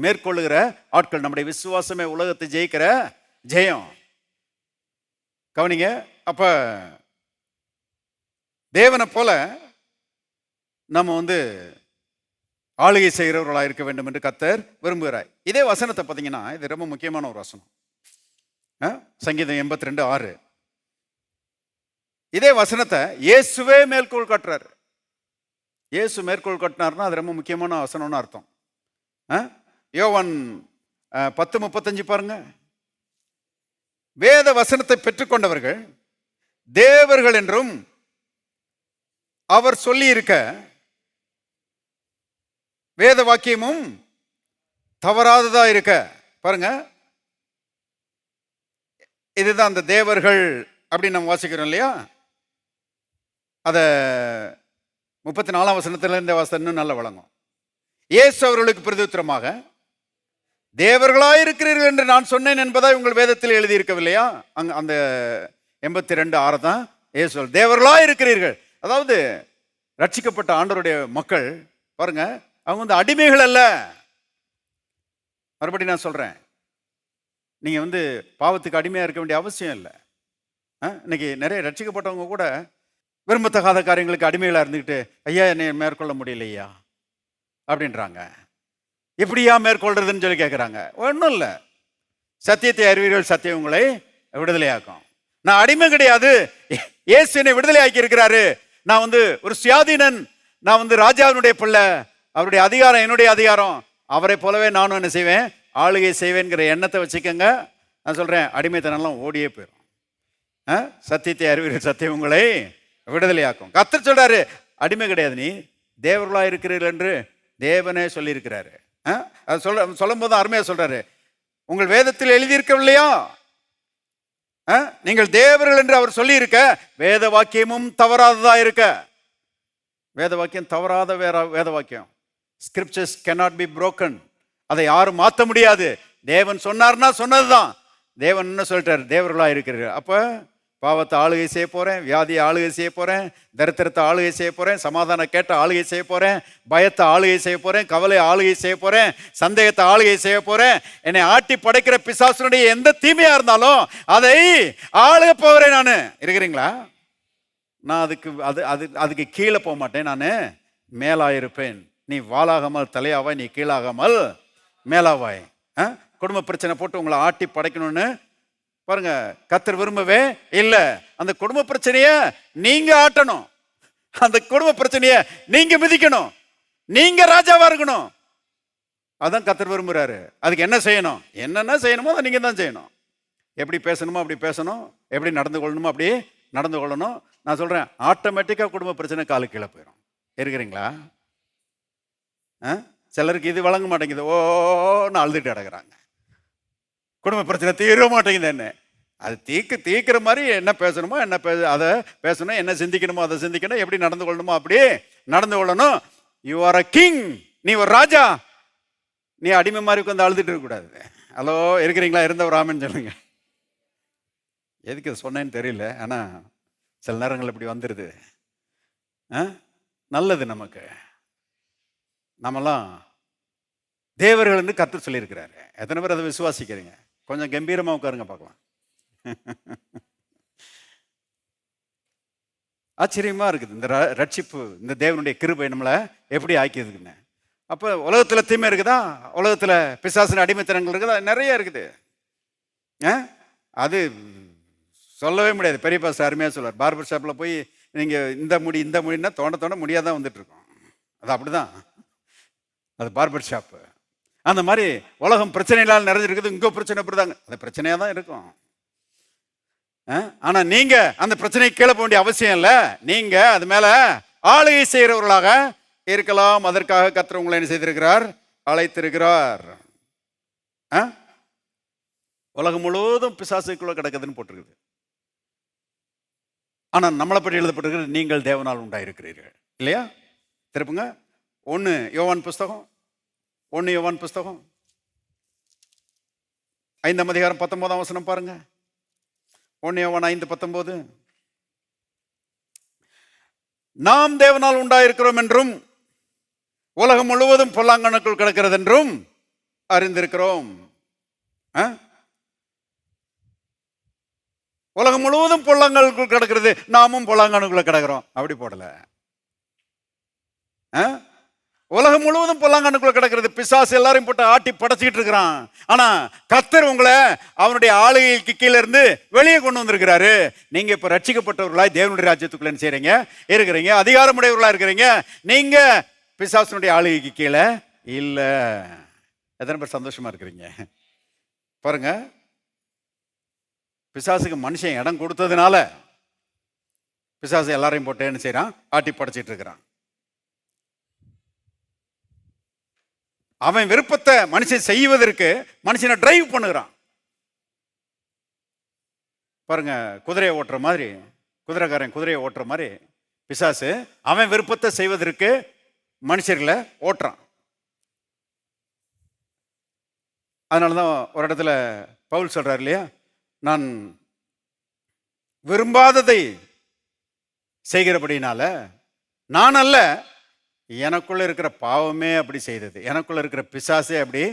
மேற்கொள்ளுகிற ஆட்கள். நம்முடைய விசுவாசமே உலகத்தை ஜெயிக்கிற ஜெயம். கவனிங்க, அப்ப தேவனை போல நம்ம ஆளுகை செய்கிறவர்களாக இருக்க வேண்டும் என்று கர்த்தர் விரும்புகிறார். இதே வசனத்தை பார்த்தீங்கன்னா, இது ரொம்ப முக்கியமான ஒரு வசனம். சங்கீதம் 82:6. இதே வசனத்தை இயேசுவே மேற்கோள் காட்டுறாரு. இயேசு மேற்கோள் காட்டினார்னா அது ரொம்ப முக்கியமான வசனம்னு அர்த்தம். யோவான் 10:35 பாருங்க. வேத வசனத்தை பெற்றுக்கொண்டவர்கள் தேவர்கள் என்றும் அவர் சொல்லி இருக்க வேத வாக்கியமும் தவறாததா இருக்க. பாருங்க, இதுதான் அந்த தேவர்கள் அப்படின்னு நம்ம வாசிக்கிறோம் இல்லையா? அத 34ஆம் வசனத்துல இந்த வசனம் இன்னும் நல்லா வழங்கும். இயேசு அவர்களுக்கு பிரதியுத்தரமாக, தேவர்களாயிருக்கிறீர்கள் என்று நான் சொன்னேன் என்பதாய் உங்கள் வேதத்தில் எழுதியிருக்கவில்லையா? அந்த 82:6 தான் இயேசு தேவர்களாயிருக்கிறீர்கள். அதாவது ரட்சிக்கப்பட்ட ஆண்டவருடைய மக்கள் பாருங்க, அவங்க வந்து அடிமைகள் அல்ல. மறுபடியும் நான் சொல்றேன், நீங்க பாவத்துக்கு அடிமையா இருக்க வேண்டிய அவசியம் இல்லை. இன்னைக்கு நிறைய ரட்சிக்கப்பட்டவங்க கூட விரும்பத்தகாத காரியங்களுக்கு அடிமைகளா இருந்துக்கிட்டு, ஐயா என்னை மேற்கொள்ள முடியலையா அப்படின்றாங்க. எப்படியா மேற்கொள்றதுன்னு சொல்லி கேட்குறாங்க. ஒன்றும் இல்லை, சத்தியத்தை அறிவீர்கள், சத்தியம் உங்களை விடுதலையாக்கும். நான் அடிமை கிடையாது, இயேசு என்னை விடுதலை ஆக்கி இருக்கிறாரு. நான் ஒரு சுயாதீனன், நான் ராஜாவினுடைய பிள்ளை, அவருடைய அதிகாரம் என்னுடைய அதிகாரம், அவரை போலவே நானும் என்ன செய்வேன், ஆளுகை செய்வேங்கிற எண்ணத்தை வச்சுக்கோங்க. நான் சொல்றேன், அடிமைத்தனம்லாம் ஓடியே போயிடும். சத்தியத்தை அறிவீர்கள், சத்தியம் உங்களை விடுதலையாக்கும். கர்த்தர் சொல்றாரு, அடிமை கிடையாது, நீ தேவர்களா இருக்கிறீர்கள் என்று தேவனே சொல்லியிருக்கிறாரு. அது சொல்லும் போது அருமையா சொல்றாரு, உங்கள் வேதத்தில் எழுதியிருக்கவில்லையா, நீங்கள் தேவர்கள் என்று அவர் சொல்லி இருக்க, வேத வாக்கியமும் தவறாததா இருக்க. வேத வாக்கியம் தவறாத வேத வாக்கியம். Scriptures cannot be broken. அதை யாரும் மாற்ற முடியாது. தேவன் சொன்னார்னா சொன்னதுதான். தேவன் என்ன சொல்லிட்டார், தேவர்களா இருக்கிறீர்கள். அப்ப பாவத்தை ஆளுகை செய்ய போறேன், வியாதியை ஆளுகை செய்ய போறேன், தரித்திரத்தை ஆளுகை செய்ய போறேன், சமாதான கேட்ட ஆளுகை செய்ய போறேன், பயத்தை ஆளுகை செய்ய போறேன், கவலை ஆளுகை செய்ய போறேன், சந்தேகத்தை ஆளுகை செய்ய போறேன். என்னை ஆட்டி படைக்கிற பிசாசுனுடைய எந்த தீமையா இருந்தாலும் அதை ஆளுக போகிறேன். நான் இருக்கிறீங்களா? நான் அதுக்கு கீழே போக மாட்டேன், நான் மேலாயிருப்பேன். நீ வாளாகாமல் தலையாவாய், நீ கீழாகாமல் மேலாவாய். குடும்ப பிரச்சனை போட்டு உங்களை ஆட்டி படைக்கணும்னு பாருங்க, கர்த்தர் விரும்பவே இல்லை. அந்த குடும்ப பிரச்சனைய நீங்க ஆட்டணும், அந்த குடும்ப பிரச்சனைய நீங்க மிதிக்கணும், நீங்க ராஜாவா இருக்கணும். அதான் கர்த்தர் விரும்புறாரு. அதுக்கு என்ன செய்யணும், என்னென்ன செய்யணுமோ அதை நீங்க தான் செய்யணும். எப்படி பேசணுமோ அப்படி பேசணும், எப்படி நடந்து கொள்ளணுமோ அப்படி நடந்து கொள்ளணும். நான் சொல்றேன், ஆட்டோமேட்டிக்கா குடும்ப பிரச்சனை காலு கீழே போயிடும். இருக்கிறீங்களா? சிலருக்கு இது வழங்க மாட்டேங்குது, ஓன்னு அழுதுட்டு அடங்குறாங்க. குடும்ப பிரச்சனை தீர மாட்டேங்குது. என்ன அது தீக்கிற மாதிரி என்ன பேசணுமோ அதை பேசணும், என்ன சிந்திக்கணுமோ அதை சிந்திக்கணும், எப்படி நடந்து கொள்ளணுமோ அப்படி நடந்து கொள்ளணும். யூ ஆர் அ கிங், நீ ஒரு ராஜா. நீ அடிமை மாதிரி உட்காந்து அழுதுட்டு இருக்கக்கூடாது. ஹலோ, இருக்கிறீங்களா? இருந்த ஒரு ஆமன் சொல்லுங்க. எதுக்கு இது சொன்னேன்னு தெரியல, ஆனா சில நேரங்கள் இப்படி வந்துடுது. நல்லது நமக்கு. நம்மலாம் தேவர்கள் என்று கர்த்தர் சொல்லியிருக்கிறாரு. எத்தனை பேர் அதை விசுவாசிக்கிறீங்க? கொஞ்சம் கம்பீரமா உட்காருங்க பார்க்கலாம். ஆச்சரியமா இருக்குது இந்த ரட்சிப்பு, இந்த தேவனுடைய கிருபை நம்மளை எப்படி ஆக்கியதுக்குன்னு. அப்போ உலகத்துல தீமை இருக்குதா, உலகத்துல பிசாசின் அடிமைத்தனங்கள் இருக்குதா, நிறைய இருக்குது. அது சொல்லவே முடியாது. பெரிய பாஸ்டர் அருமையா சொல்லுவார், பார்பர் ஷாப்ல போய் நீங்க இந்த முடின்னா தோண்ட முடியாதான் வந்துட்டு இருக்கோம். அது அப்படிதான், அது பார்பர் ஷாப்பு. அந்த மாதிரி உலகம் பிரச்சனைகளால் நிறைஞ்சிருக்குது. இங்கே பிரச்சனை அப்படிதாங்க, அந்த பிரச்சனையாக தான் இருக்கும். ஆனால் நீங்க அந்த பிரச்சனையை கீழே போக வேண்டிய அவசியம் இல்லை. நீங்க அது மேல ஆளுகை செய்கிறவர்களாக இருக்கலாம். அதற்காக கர்த்தர் உங்களை என்ன செய்திருக்கிறார், அழைத்திருக்கிறார். உலகம் முழுவதும் பிசாசுக்குள்ள கிடக்குதுன்னு போட்டிருக்குது. ஆனால் நம்மளை பற்றி எழுதப்பட்டிருக்கிறது, நீங்கள் தேவனால் உண்டாயிருக்கிறீர்கள், இல்லையா? திருப்புங்க 1 யோவான் புஸ்தகம் 5ஆம் அதிகாரம் 19ஆம் வசனம் பாருங்க. 1 யோவான் 5:19. நாம் தேவனால் உண்டாயிருக்கிறோம் என்றும் உலகம் முழுவதும் பொல்லாங்கனுக்குள் கிடக்கிறது என்றும் அறிந்திருக்கிறோம். உலகம் முழுவதும் பொல்லாங்கனுக்குள் கிடக்கிறது, நாமும் பொல்லாங்கனுக்குள்ள கிடக்கிறோம். அப்படி போடல. உலகம் முழுவதும் பொல்லாங்கனுக்குள்ள கிடக்கிறது, பிசாசு எல்லாரையும் போட்டு ஆட்டி படைச்சிக்கிட்டு இருக்கிறான். ஆனா கர்த்தர் உங்களை அவனுடைய ஆளுகைக்கு கீழே இருந்து வெளியே கொண்டு வந்திருக்கிறாரு. நீங்க இப்ப ரட்சிக்கப்பட்டவர்களாய் தேவனுடைய ராஜ்யத்துக்குள்ள செய்றீங்க, இருக்கிறீங்க, அதிகாரமுடையவர்களா இருக்கிறீங்க. நீங்க பிசாசுனுடைய ஆளுகைக்கு கீழே இல்ல. எத்தனை பேர் சந்தோஷமா இருக்கிறீங்க பாருங்க. பிசாசுக்கு மனுஷன் இடம் கொடுத்ததுனால பிசாசு எல்லாரையும் போட்டு என்ன செய்யறான், ஆட்டி படைச்சிட்டு இருக்கிறான். அவன் விருப்பத்தை மனுஷன் செய்வதற்கு மனுஷனை டிரைவ் பண்ணுகிறான். பாருங்க, குதிரையை ஓட்டுற மாதிரி, குதிரைக்காரன் குதிரையை ஓட்டுற மாதிரி பிசாசு அவன் விருப்பத்தை செய்வதற்கு மனுஷர்களை ஓட்டுறான். அதனால தான் ஒரு இடத்துல பவுல் சொல்றார் இல்லையா, நான் விரும்பாததை செய்கிறபடினால நான் அல்ல, எனக்குள்ள இருக்கிற பாவமே அப்படி செய்தது, எனக்குள்ள இருக்கிற பிசாசே அப்படி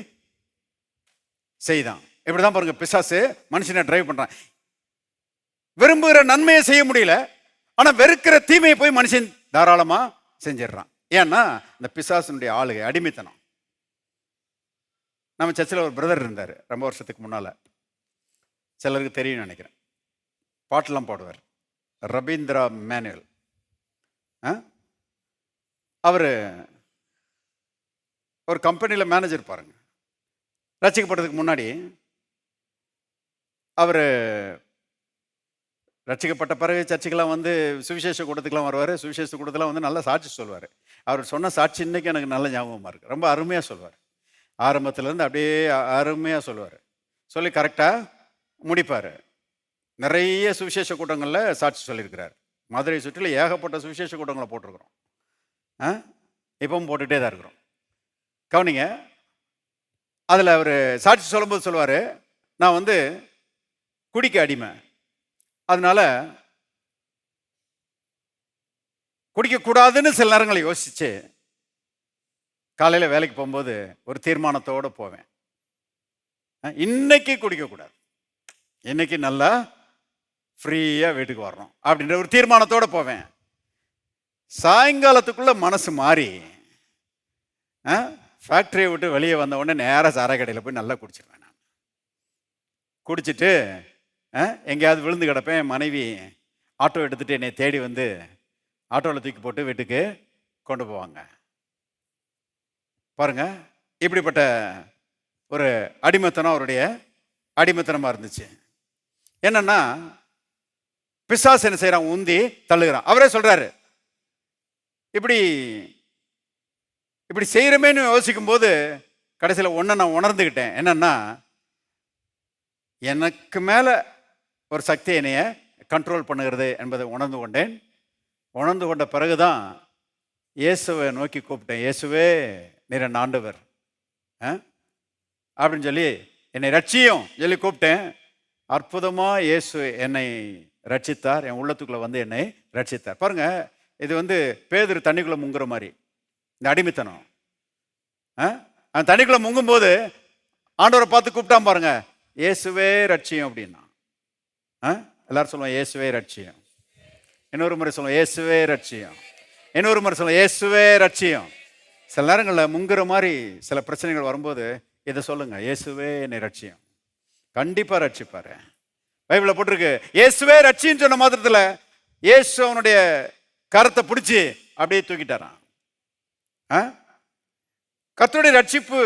செய்தான். இப்படிதான் பாருங்க, பிசாசு மனுஷனை டிரைவ் பண்றான். விரும்புகிற நன்மையை செய்ய முடியல, ஆனா வெறுக்கிற தீமையை போய் மனுஷன் தாராளமா செஞ்சிடறான். ஏன்னா இந்த பிசாசனுடைய ஆளுகை, அடிமைத்தனம். நம்ம சர்ச்சில் ஒரு பிரதர் இருந்தார் ரொம்ப வருஷத்துக்கு முன்னால, சிலருக்கு தெரியும் நினைக்கிறேன், பாட்டெல்லாம் பாடுவார், ரபீந்திரா மேனுவல். அவர் ஒரு கம்பெனியில் மேனேஜர் பாருங்க. ரட்சிக்கப்படுறதுக்கு முன்னாடி அவர் ரட்சிக்கப்பட்ட பிறகு சர்ச்சுக்கெல்லாம் வந்து சுவிசேஷ கூட்டத்துக்கெல்லாம் வருவார். சுவிசேஷ கூட்டத்தில் வந்து நல்லா சாட்சி சொல்லுவார். அவர் சொன்ன சாட்சி இன்னைக்கு எனக்கு நல்ல ஞாபகமாக இருக்குது. ரொம்ப அருமையாக சொல்லுவார். ஆரம்பத்துலேருந்து அப்படியே அருமையாக சொல்லுவார். சொல்லி கரெக்டாக முடிப்பார். நிறைய சுவிசேஷ கூட்டங்களில் சாட்சி சொல்லியிருக்கிறார். மதுரை சுற்றில் ஏகப்பட்ட சுவிசேஷ கூட்டங்களை போட்டிருக்கிறோம். இப்பவும் போட்டுகிட்டே தான் இருக்கிறோம். கவனிங்க, அதில் அவர் சாட்சி சொல்லும்போது சொல்லுவார், நான் வந்து குடிக்க அடிமை, அதனால குடிக்கக்கூடாதுன்னு சில நேரங்களை யோசிச்சு காலையில் வேலைக்கு போகும்போது ஒரு தீர்மானத்தோடு போவேன், இன்னைக்கு குடிக்கக்கூடாது, இன்னைக்கு நல்லா ஃப்ரீயாக வீட்டுக்கு வரணும் அப்படின்ற ஒரு தீர்மானத்தோடு போவேன். சாயங்காலத்துக்குள்ள மனசு மாறி ஃபேக்ட்ரியை விட்டு வெளியே வந்த உடனே நேராக சாராய கடையில் போய் நல்லா குடிச்சிருவேன். நான் குடிச்சிட்டு எங்கேயாவது விழுந்து கிடப்பேன். என் மனைவி ஆட்டோ எடுத்துகிட்டு என்னை தேடி வந்து ஆட்டோவில் தூக்கி போட்டு வீட்டுக்கு கொண்டு போவாங்க. பாருங்க, இப்படிப்பட்ட ஒரு அடிமைத்தனம் அவருடைய அடிமைத்தனமாக இருந்துச்சு. என்னன்னா பிசாசு என்ன செய்யறான், உந்தி தள்ளுகிறான். அவரே சொல்றாரு, இப்படி இப்படி செய்யறமேன்னு யோசிக்கும் போது கடைசியில் ஒன்றை நான் உணர்ந்துக்கிட்டேன். என்னன்னா, எனக்கு மேலே ஒரு சக்தி என்னைய கண்ட்ரோல் பண்ணுகிறது என்பதை உணர்ந்து கொண்டேன். உணர்ந்து கொண்ட பிறகுதான் இயேசுவை நோக்கி கூப்பிட்டேன். இயேசுவே, நீர் என் ஆண்டவர் அப்படின்னு சொல்லி என்னை ரட்சியும் சொல்லி கூப்பிட்டேன். அற்புதமாக இயேசு என்னை ரட்சித்தார், என் உள்ளத்துக்குள்ளே வந்து என்னை ரட்சித்தார். பாருங்க, இது வந்து பேதுரு தண்ணிக்குள்ளே முங்குற மாதிரி இந்த அடிமைத்தனம். அந்த தண்ணிக்குள்ளே முங்கும்போது ஆண்டவரை பார்த்து கூப்பிட்டான் பாருங்க, இயேசுவே ரட்சியம் அப்படின்னா. எல்லாரும் சொல்லுவோம் இயேசுவே ரட்சியம். இன்னொரு முறை சொல்லுவோம் இயேசுவே ரட்சியம். இன்னொரு முறை சொல்லுவோம் இயேசுவே ரட்சியம். சில நேரங்களில் முங்குற மாதிரி சில பிரச்சனைகள் வரும்போது இதை சொல்லுங்க, இயேசுவே என்னை ரட்சியம். கண்டிப்பாக ரட்சிப்பாரு. பைபிளில் போட்டிருக்கு, இயேசுவே ரட்சின்னு சொன்ன மாத்திரத்தில் இயேசு அவனுடைய கரத்தை பிடிச்சி அப்படியே தூக்கிட்டாரான். கர்த்தருடைய ரட்சிப்பு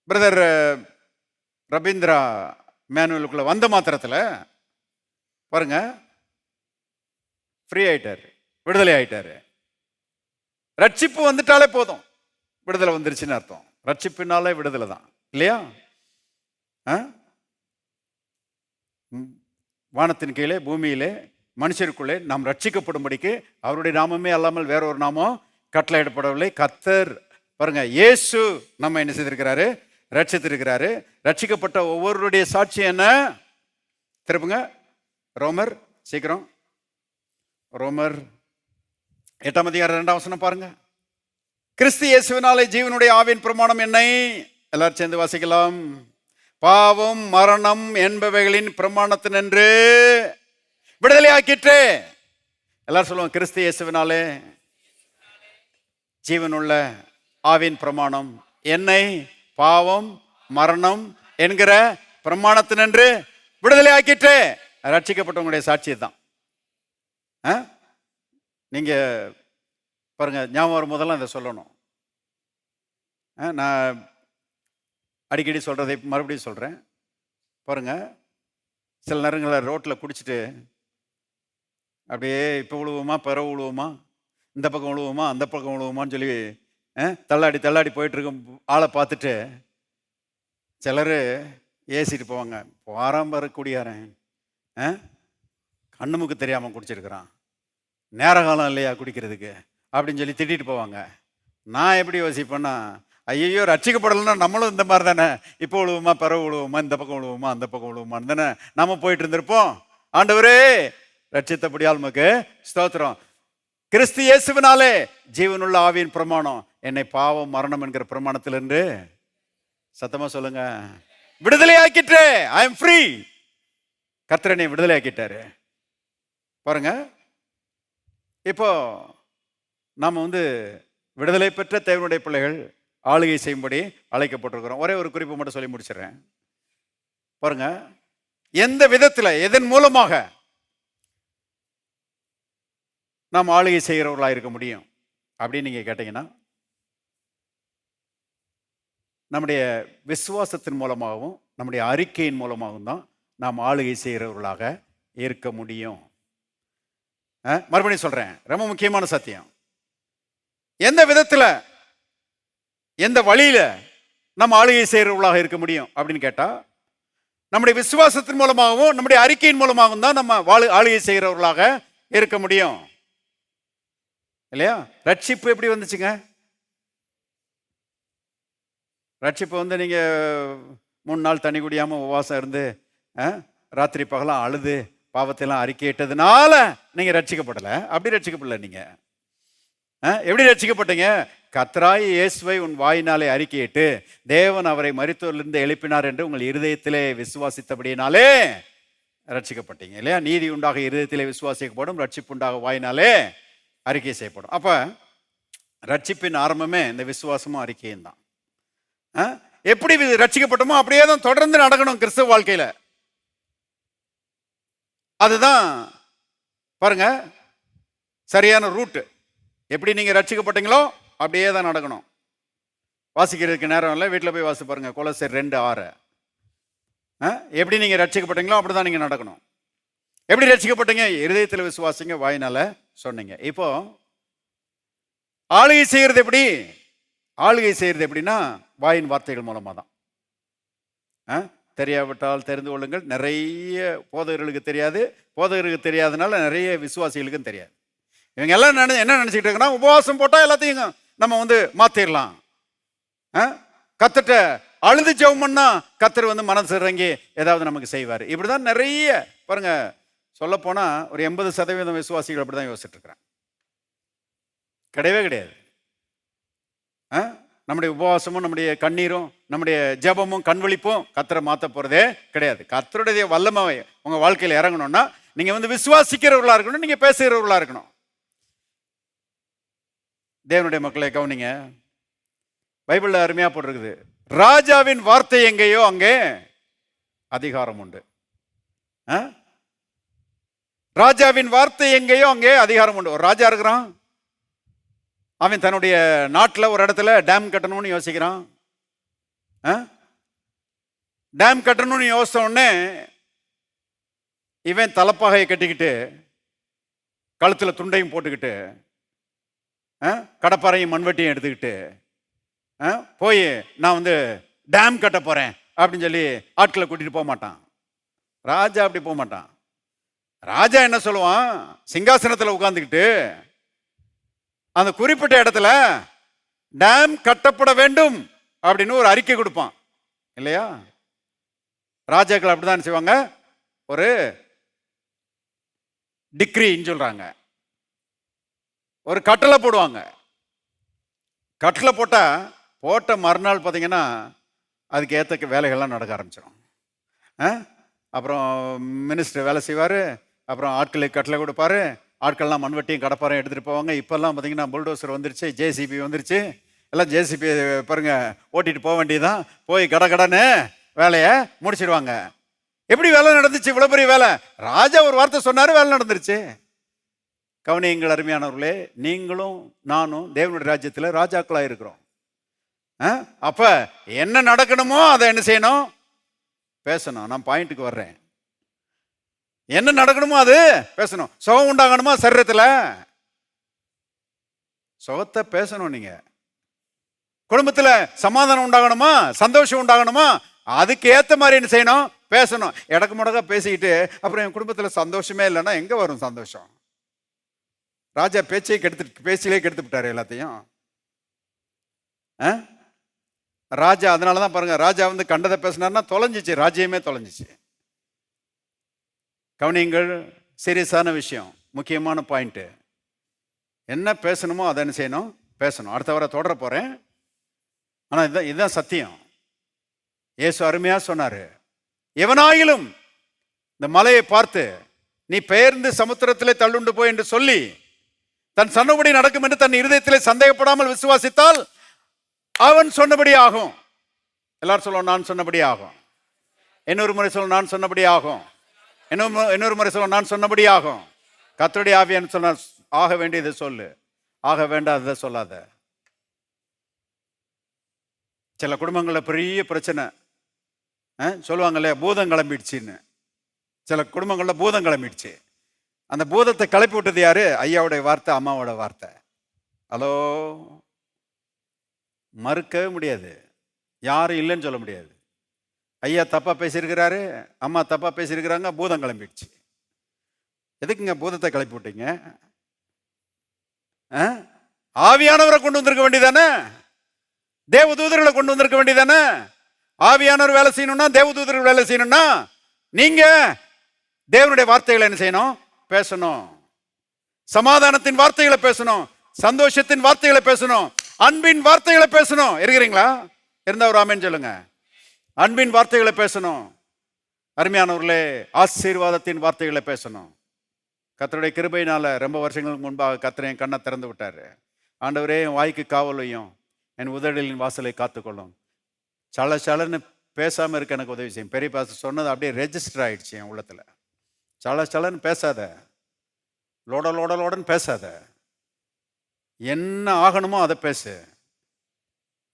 பிரதர் ரபீந்திரா மேனுவலுக்குள்ள வந்த மாத்திரத்தில் பாருங்க, ஃப்ரீ ஆயிட்டாரு, விடுதலை ஆயிட்டாரு. ரட்சிப்பு வந்துட்டாலே போதும், விடுதலை வந்துருச்சுன்னு அர்த்தம். ரட்சிப்புனாலே விடுதலை தான் இல்லையா? வானத்தின் கீழே பூமியிலே மனுஷருக்குள்ளே நாம் ரட்சிக்கப்படும்படிக்கு அவருடைய நாமமே அல்லாமல் வேற ஒரு நாமம் கட்டளையிடப்படவில்லை. கர்த்தர் பாருங்க, இயேசு நம்ம என்ன செய்திருக்கிறாரு, ரட்சித்திருக்கிறாரு. ரட்சிக்கப்பட்ட ஒவ்வொருடைய சாட்சி என்ன? திருப்புங்க ரோமர், சீக்கிரம் ரோமர் 8ஆம் அதிகாரம் 2ஆம் வசனம் பாருங்க. கிறிஸ்து இயேசுவினாலே ஜீவனுடைய ஆவியின் பிரமாணம் என்னை, எல்லாரும் சேர்ந்து வாசிக்கலாம், பாவம் மரணம் என்பவைகளின் பிரமாணத்தினின்று விடுதலை ஆக்கிற்றே. எல்லாரும் சொல்லுவோம், கிறிஸ்து இயேசுவினாலே ஜீவனுள்ள ஆவின் பிரமாணம் என்னை பாவம் மரணம் என்கிற பிரமாணத்தினின்று விடுதலை ஆக்கிற்றே. ரட்சிக்கப்பட்டவங்களுடைய சாட்சி தான். நீங்க பாருங்க, ஞாபகம் வரும் போதெல்லாம் இதை சொல்லணும். நான் அடிக்கடி சொல்றதை மறுபடியும் சொல்றேன். பாருங்க, சில நேரங்களில் ரோட்டில் குடிச்சிட்டு அப்படியே இப்போ விழுவோமா பிற விழுவோமா, இந்த பக்கம் விழுவோமா அந்த பக்கம் விழுவோமான்னு சொல்லி தள்ளாடி தள்ளாடி போயிட்டு இருக்கும் ஆளை பார்த்துட்டு சிலர் ஏசிட்டு போவாங்க, பாரம்பரிய குடியாரன், கண்ணுமுக்கு தெரியாமல் குடிச்சிருக்கிறான், நேர காலம் இல்லையா குடிக்கிறதுக்கு அப்படின்னு சொல்லி திட்டிட்டு போவாங்க. நான் எப்படி யோசிப்பேன்னா, ஐயோ ரட்சிக்கப்படலைன்னா நம்மளும் இந்த மாதிரி தானே, இப்போ விழுவோமா பிறகு விழுவோமா, இந்த பக்கம் விழுவோமா அந்த பக்கம் விழுவோமான்னு தானே நம்ம போயிட்டு இருந்திருப்போம். ஆண்டவரே ரட்சித்தபடியால் உமக்கு ஸ்தோத்திரம். கிறிஸ்து இயேசுவினாலே ஜீவனுள்ள ஆவியின் பிரமாணம் என்னை பாவம் மரணம் என்கிற பிரமாணத்திலிருந்து சத்தமா சொல்லுங்க விடுதலை ஆக்கிட்டே. I am free. கர்த்தர் என்னை விடுதலை ஆக்கிட்டாரு. பாருங்க, இப்போ நாம விடுதலை பெற்ற தேவனுடைய பிள்ளைகள் ஆளுகை செய்யும்படி அழைக்கப்பட்டிருக்கிறோம். ஒரே ஒரு குறிப்பு மட்டும் சொல்லி முடிச்சிடுறேன். பாருங்க, எந்த விதத்தில் எதன் மூலமாக நாம் ஆளுகை செய்கிறவர்களாக இருக்க முடியும் அப்படின்னு நீங்க கேட்டீங்கன்னா, நம்முடைய விசுவாசத்தின் மூலமாகவும் நம்முடைய அறிக்கையின் மூலமாகவும் தான் நாம் ஆளுகை செய்கிறவர்களாக இருக்க முடியும். மறுபடியும் சொல்றேன், ரொம்ப முக்கியமான சத்தியம். எந்த விதத்துல எந்த வழியில நம்ம ஆளுகை செய்கிறவர்களாக இருக்க முடியும் அப்படின்னு கேட்டா, நம்முடைய விசுவாசத்தின் மூலமாகவும் நம்முடைய அறிக்கையின் மூலமாகவும் தான் நம்ம ஆளுகை செய்கிறவர்களாக இருக்க முடியும். இல்லையா? ரட்சிப்பு எப்படி வந்துச்சுங்க? ரட்சிப்பு நீங்க 3 நாள் தண்ணி குடியாம உபவாசம் இருந்து ராத்திரி பகலாம் அழுது பாவத்தையெல்லாம் அறிக்கையிட்டதுனால நீங்க ரட்சிக்கப்படல. அப்படி ரட்சிக்கப்படல. நீங்க எப்படி ரட்சிக்கப்பட்டீங்க? கர்த்தராய் இயேசுவை உன் வாயினாலே அறிக்கையிட்டு தேவன் அவரை மரித்தோரிலிருந்து எழுப்பினார் என்று உங்கள் இருதயத்திலே விசுவாசித்தபடியினாலே ரட்சிக்கப்பட்டீங்க. இல்லையா? நீதி உண்டாக இருதயத்திலே விசுவாசிக்கப்படும், ரட்சிப்பு உண்டாக வாயினாலே அறிக்கை செய்யப்படும். அப்ப ரட்சிப்பின் ஆரம்பமே இந்த விசுவாசமும் அறிக்கையும் தான். எப்படி ரட்சிக்கப்பட்டோமோ அப்படியே தான் தொடர்ந்து நடக்கணும் கிறிஸ்தவ வாழ்க்கையில. அதுதான் பாருங்க சரியான ரூட். எப்படி நீங்க ரட்சிக்கப்பட்டீங்களோ அப்படியே தான் நடக்கணும். வாசிக்கிறதுக்கு நேரம் இல்லை, வீட்டில் போய் வாசி பாருங்க. கொலோசியர் 2:6. எப்படி நீங்க ரட்சிக்கப்பட்டீங்களோ அப்படிதான் நீங்க நடக்கணும். எப்படி ரட்சிக்கப்பட்டீங்க? இருதயத்தில் விசுவாசிங்க, வாயினால சொன்னீங்க. இப்போ ஆளுகை செய்யறது எப்படி? ஆளுகை செய்யறது எப்படின்னா வாயின் வார்த்தைகள் மூலமா தான். தெரியாவிட்டால் தெரிந்து கொள்ளுங்கள். நிறைய போதகர்களுக்கு தெரியாது, போதகர்களுக்கு தெரியாதனால நிறைய விசுவாசிகளுக்கும் தெரியாது. இவங்க எல்லாம் என்ன நினைச்சிட்டு இருக்காங்கன்னா, உபவாசம் போட்டா எல்லாத்தையும் நம்ம மாத்திரலாம். கர்த்தர்ட்ட அழுது ஜெபம் பண்ணா கர்த்தர் மனசு இறங்கி ஏதாவது நமக்கு செய்வார். இப்படிதான் நிறைய பாருங்க. சொல்ல போனா ஒரு 80% விசுவாசிகள் அப்படிதான் யோசிச்சுட்டு இருக்கிறாங்க. கிடையவே கிடையாது. நம்முடைய உபவாசமும் நம்முடைய கண்ணீரும் நம்முடைய ஜெபமும் கண்விழிப்பும் கர்த்தரை மாற்ற போறதே கிடையாது. கர்த்தருடைய வல்லமை உங்க வாழ்க்கையில் இறங்கணும்னா நீங்க விசுவாசிக்கிறவர்களா இருக்கணும், நீங்க பேசுகிறவர்களா இருக்கணும். தேவனுடைய மக்களை கவனிங்க. பைபிள்ல அருமையா போட்டிருக்குது, ராஜாவின் வார்த்தை எங்கேயோ அங்கே அதிகாரம் உண்டு. ராஜாவின் வார்த்தை எங்கேயோ அங்கே அதிகாரம் உண்டு. ஒரு ராஜா இருக்கிறான், அவன் தன்னுடைய நாட்டில் ஒரு இடத்துல டேம் கட்டணும்னு யோசிக்கிறான். டேம் கட்டணும்னு யோசித்த உடனே இவன் தலப்பாகையை கட்டிக்கிட்டு கழுத்துல துண்டையும் போட்டுக்கிட்டு கடப்பாறையும் மண்வெட்டியும் எடுத்துக்கிட்டு போய் நான் டேம் கட்ட போறேன் அப்படின்னு சொல்லி ஆட்களை கூட்டிட்டு போக மாட்டான். ராஜா அப்படி போக மாட்டான். ராஜா என்ன சொல்லுவான்? சிங்காசனத்தில் உட்கார்ந்துக்கிட்டு அந்த குறிப்பிட்ட இடத்துல டேம் கட்டப்பட வேண்டும் அப்படின்னு ஒரு அறிக்கை கொடுப்பான். இல்லையா? ராஜாக்கள் அப்படிதான் செய்வாங்க. ஒரு டிக்ரின்னு சொல்றாங்க, ஒரு கட்டளை போடுவாங்க. கட்டளை போட்ட மறுநாள் பார்த்தீங்கன்னா அதுக்கு ஏற்ற வேலைகள்லாம் நடக்க ஆரம்பிச்சிடும். அப்புறம் மினிஸ்டர் வேலை செய்வார், அப்புறம் ஆட்களுக்கு கட்டளை கொடுப்பாரு, ஆட்கள்லாம் மண்வெட்டியும் கடப்பாரையும் எடுத்துகிட்டு போவாங்க. இப்போல்லாம் பார்த்தீங்கன்னா புல்டோசர் வந்துருச்சு, ஜேசிபி வந்துருச்சு. எல்லாம் ஜேசிபி பாருங்க ஓட்டிட்டு போக வேண்டியதான். போய் கடன்னு வேலையை முடிச்சிடுவாங்க. எப்படி வேலை நடந்துச்சு? இவ்வளோ பெரிய வேலை. ராஜா ஒரு வார்த்தை சொன்னாரு, வேலை நடந்துருச்சு. கவனியுங்கள் அருமையானவர்களே, நீங்களும் நானும் தேவனுடைய ராஜ்யத்தில் ராஜாக்களாக இருக்கிறோம். அப்ப என்ன நடக்கணுமோ அதை என்ன செய்யணும்? பேசணும். நான் பாயிண்ட்டுக்கு வர்றேன். என்ன நடக்கணுமோ அது பேசணும். சுகம் உண்டாகணுமா? சரீரத்தில் சுகத்தை பேசணும். நீங்க குடும்பத்தில் சமாதானம் உண்டாகணுமா? சந்தோஷம் உண்டாகணுமா? அதுக்கு ஏற்ற மாதிரி என்ன செய்யணும்? பேசணும். இடக்கு முடக்கா பேசிக்கிட்டு அப்புறம் என் குடும்பத்தில் சந்தோஷமே இல்லைன்னா எங்க வரும் சந்தோஷம்? ராஜா பேச்சிலே கெடுத்து விட்டாரு எல்லாத்தையும். ராஜா, அதனால தான் பாருங்க, ராஜா வந்து கண்டதை பேசினார்னா தொலைஞ்சிச்சு, ராஜ்யமே தொலைஞ்சிச்சு. கவனிங்கள், சீரியஸான விஷயம், முக்கியமான பாயிண்ட்டு. என்ன பேசணுமோ அதை என்ன செய்யணும், பேசணும். அடுத்த வாரம் தொடர போகிறேன். ஆனால் இதுதான் சத்தியம். இயேசு அருமையாக சொன்னார், எவனாயிலும் இந்த மலையை பார்த்து நீ பெயர்ந்து சமுத்திரத்திலே தள்ளுண்டு போய் என்று சொல்லி தன் சொன்னபடி நடக்கும் என்று தன் இருதயத்திலே சந்தேகப்படாமல் விசுவாசித்தால் அவன் சொன்னபடி ஆகும். எல்லாரும் சொல்லுவோம், நான் சொன்னபடி ஆகும். இன்னொரு முறை சொல்ல, நான் சொன்னபடி ஆகும். இன்னொரு முறை சொல்ல, நான் சொன்னபடி ஆகும். கர்த்தருடைய ஆவியானவர் சொன்னார், ஆக வேண்டியதை சொல்லு, ஆக வேண்டாததை சொல்லாத. சில குடும்பங்களில் பெரிய பிரச்சனை சொல்லுவாங்க இல்லையா, பூதம் கிளம்பிடுச்சின்னு. சில குடும்பங்களில் பூதம் கிளம்பிடுச்சு. அந்த பூதத்தை கிளப்பி விட்டது யாரு? ஐயாவுடைய வார்த்தை, அம்மாவோட வார்த்தை. ஹலோ, மறுக்கவே முடியாது, யாரும் இல்லைன்னு சொல்ல முடியாது. ஐயா தப்பா பேசியிருக்கிறாரு, அம்மா தப்பா பேசியிருக்கிறாங்க, பூதம் கிளம்பிடுச்சு. எதுக்குங்க பூதத்தை கிளப்பி விட்டீங்க? ஆவியானவரை கொண்டு வந்திருக்க வேண்டியதானே, தேவதூதர்களை கொண்டு வந்திருக்க வேண்டியதானே. ஆவியானவர் வேலை செய்யணும்னா, தேவதூதர்கள் வேலை செய்யணும்னா, நீங்க தேவனுடைய வார்த்தைகளை என்ன செய்யணும், பேசணும். சமாதானத்தின் வார்த்தைகளை பேசணும், சந்தோஷத்தின் வார்த்தைகளை பேசணும், அன்பின் வார்த்தைகளை பேசணும். இருக்கிறீங்களா? இருந்தா ஒரு ஆமென் சொல்லுங்க. அன்பின் வார்த்தைகளை பேசணும். அருமையானவர்களே, ஆசீர்வாதத்தின் வார்த்தைகளை பேசணும். கர்த்தருடைய கிருபையினால ரொம்ப வருஷங்களுக்கு முன்பாக கர்த்தர் என் கண்ணை திறந்து விட்டாரு. ஆண்டவரே, என் வாய்க்கு காவலையும் என் உதடலின் வாசலை காத்துக்கொள்ளும். சலன்னு பேசாமல் இருக்க எனக்கு உதவி செய்யும். பெரிய பாஸ்டர் சொன்னது அப்படியே ரெஜிஸ்டர் ஆயிடுச்சு என் உள்ளத்தில். சலன்னு பேசாத, லோடன்னு பேசாத, என்ன ஆகணுமோ அதை பேசு,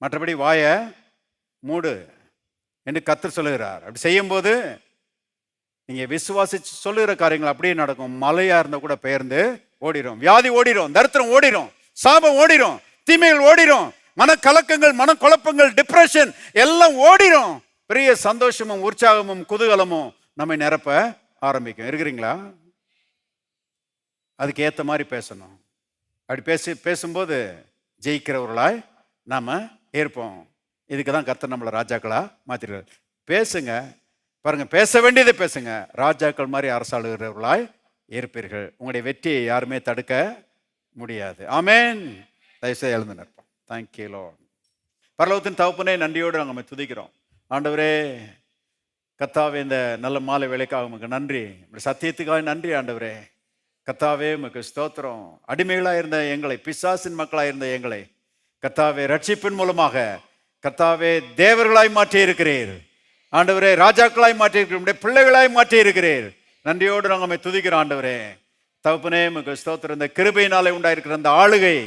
மற்றபடி வாயை மூடு என்று கர்த்தர் சொல்லுகிறார். அப்படி செய்யும்போது நீங்கள் விசுவாசிச்சு சொல்லுகிற காரியங்கள் அப்படியே நடக்கும். மலையாக இருந்தால் கூட பெயர்ந்து ஓடிடும், வியாதி ஓடிடும், தரித்திரம் ஓடிடும், சாபம் ஓடிடும், தீமைகள் ஓடிடும், மனக்கலக்கங்கள், மனக்குழப்பங்கள், டிப்ரெஷன் எல்லாம் ஓடிடும். பெரிய சந்தோஷமும் உற்சாகமும் குதூகலமும் நம்மை நிரப்ப ஆரம்பிக்கும். இருக்கிறீங்களா? அதுக்கு ஏற்ற மாதிரி பேசணும். அப்படி பேசும்போது ஜெயிக்கிறவர்களாய் நாம் இருப்போம். இதுக்கு தான் கர்த்தர் நம்மளை ராஜாக்களா மாற்றிருக்கார். பேசுங்க, பாருங்க, பேச வேண்டியதை பேசுங்க. ராஜாக்கள் மாதிரி அரசாளுகிறவர்களாய் இருப்பீர்கள். உங்களுடைய வெற்றியை யாருமே தடுக்க முடியாது. ஆமென். தயவுசெய்து எழுந்து நிற்போம். Thank you Lord. பரலோகத்தின் தகப்பனே, நன்றியோடு நாங்கள் துதிக்கிறோம். ஆண்டவரே, கர்த்தாவே, இந்த நல்ல மாலை வேலைக்காக உமக்கு நன்றி, சத்தியத்துக்காக நன்றி. ஆண்டவரே கர்த்தாவே, உமக்கு ஸ்தோத்திரம். அடிமைகளாக இருந்த எங்களை, பிசாசின் மக்களாக இருந்த எங்களை கர்த்தாவே ரட்சிப்பின் மூலமாக கர்த்தாவே தேவர்களாய் மாற்றி இருக்கிறீர். ஆண்டவரே, ராஜாக்களாய் மாற்றி இருக்கிற பிள்ளைகளாய் மாற்றி இருக்கிறீர். நன்றியோடு நாங்கள் துதிக்கிறோம். ஆண்டவரே தகப்பனே, உமக்கு ஸ்தோத்திரம். இந்த கிருபையினாலே உண்டாயிருக்கிற அந்த ஆளுகை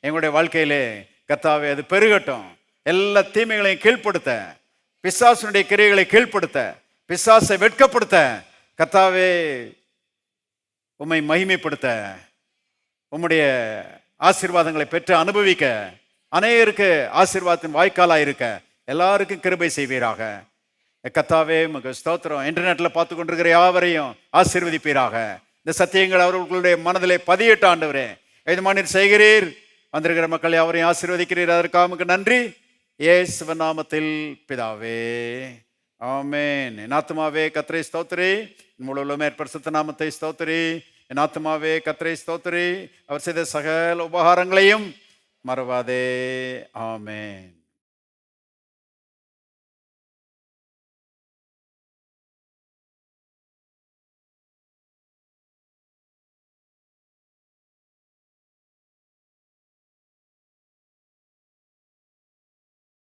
எங்களுடைய வாழ்க்கையிலே கர்த்தாவே அது பெருகட்டும். எல்லா தீமைகளையும் கீழ்ப்படுத்த, பிசாசுடைய கிரியைகளை கீழ்ப்படுத்த, பிசாசை வெட்கப்படுத்த, கர்த்தாவே உம்மை மகிமைப்படுத்த, உம்முடைய ஆசீர்வாதங்களை பெற்று அனுபவிக்க, அநேகருக்கு ஆசீர்வாதத்தின் வாய்க்காலாக இருக்க எல்லாருக்கும் கிருபை செய்வீராக. கர்த்தாவே உமக்கு ஸ்தோத்திரம். இன்டர்நெட்டில் பார்த்து கொண்டிருக்கிற யாவரையும் ஆசீர்வதிப்பீராக. இந்த சத்தியங்கள் அவர்களுடைய மனதிலே பதியிட்ட ஆண்டவரே எஜமானீர் செய்கிறீர். வந்திருக்கிற மக்கள் யாவரையும் ஆசீர்வதிக்கிறீர். அதற்காக உமக்கு நன்றி. இயேசுவின் நாமத்தில் பிதாவே, ஆமென். என் ஆத்துமாவே கர்த்தரை ஸ்தோத்திரி, முழுவதுமே பரிசுத்த நாமத்தை ஸ்தோத்திரி. என் ஆத்துமாவே கர்த்தரை ஸ்தோத்திரி, அவர் செய்த சகல உபகாரங்களையும் மறவாதே. ஆமென்.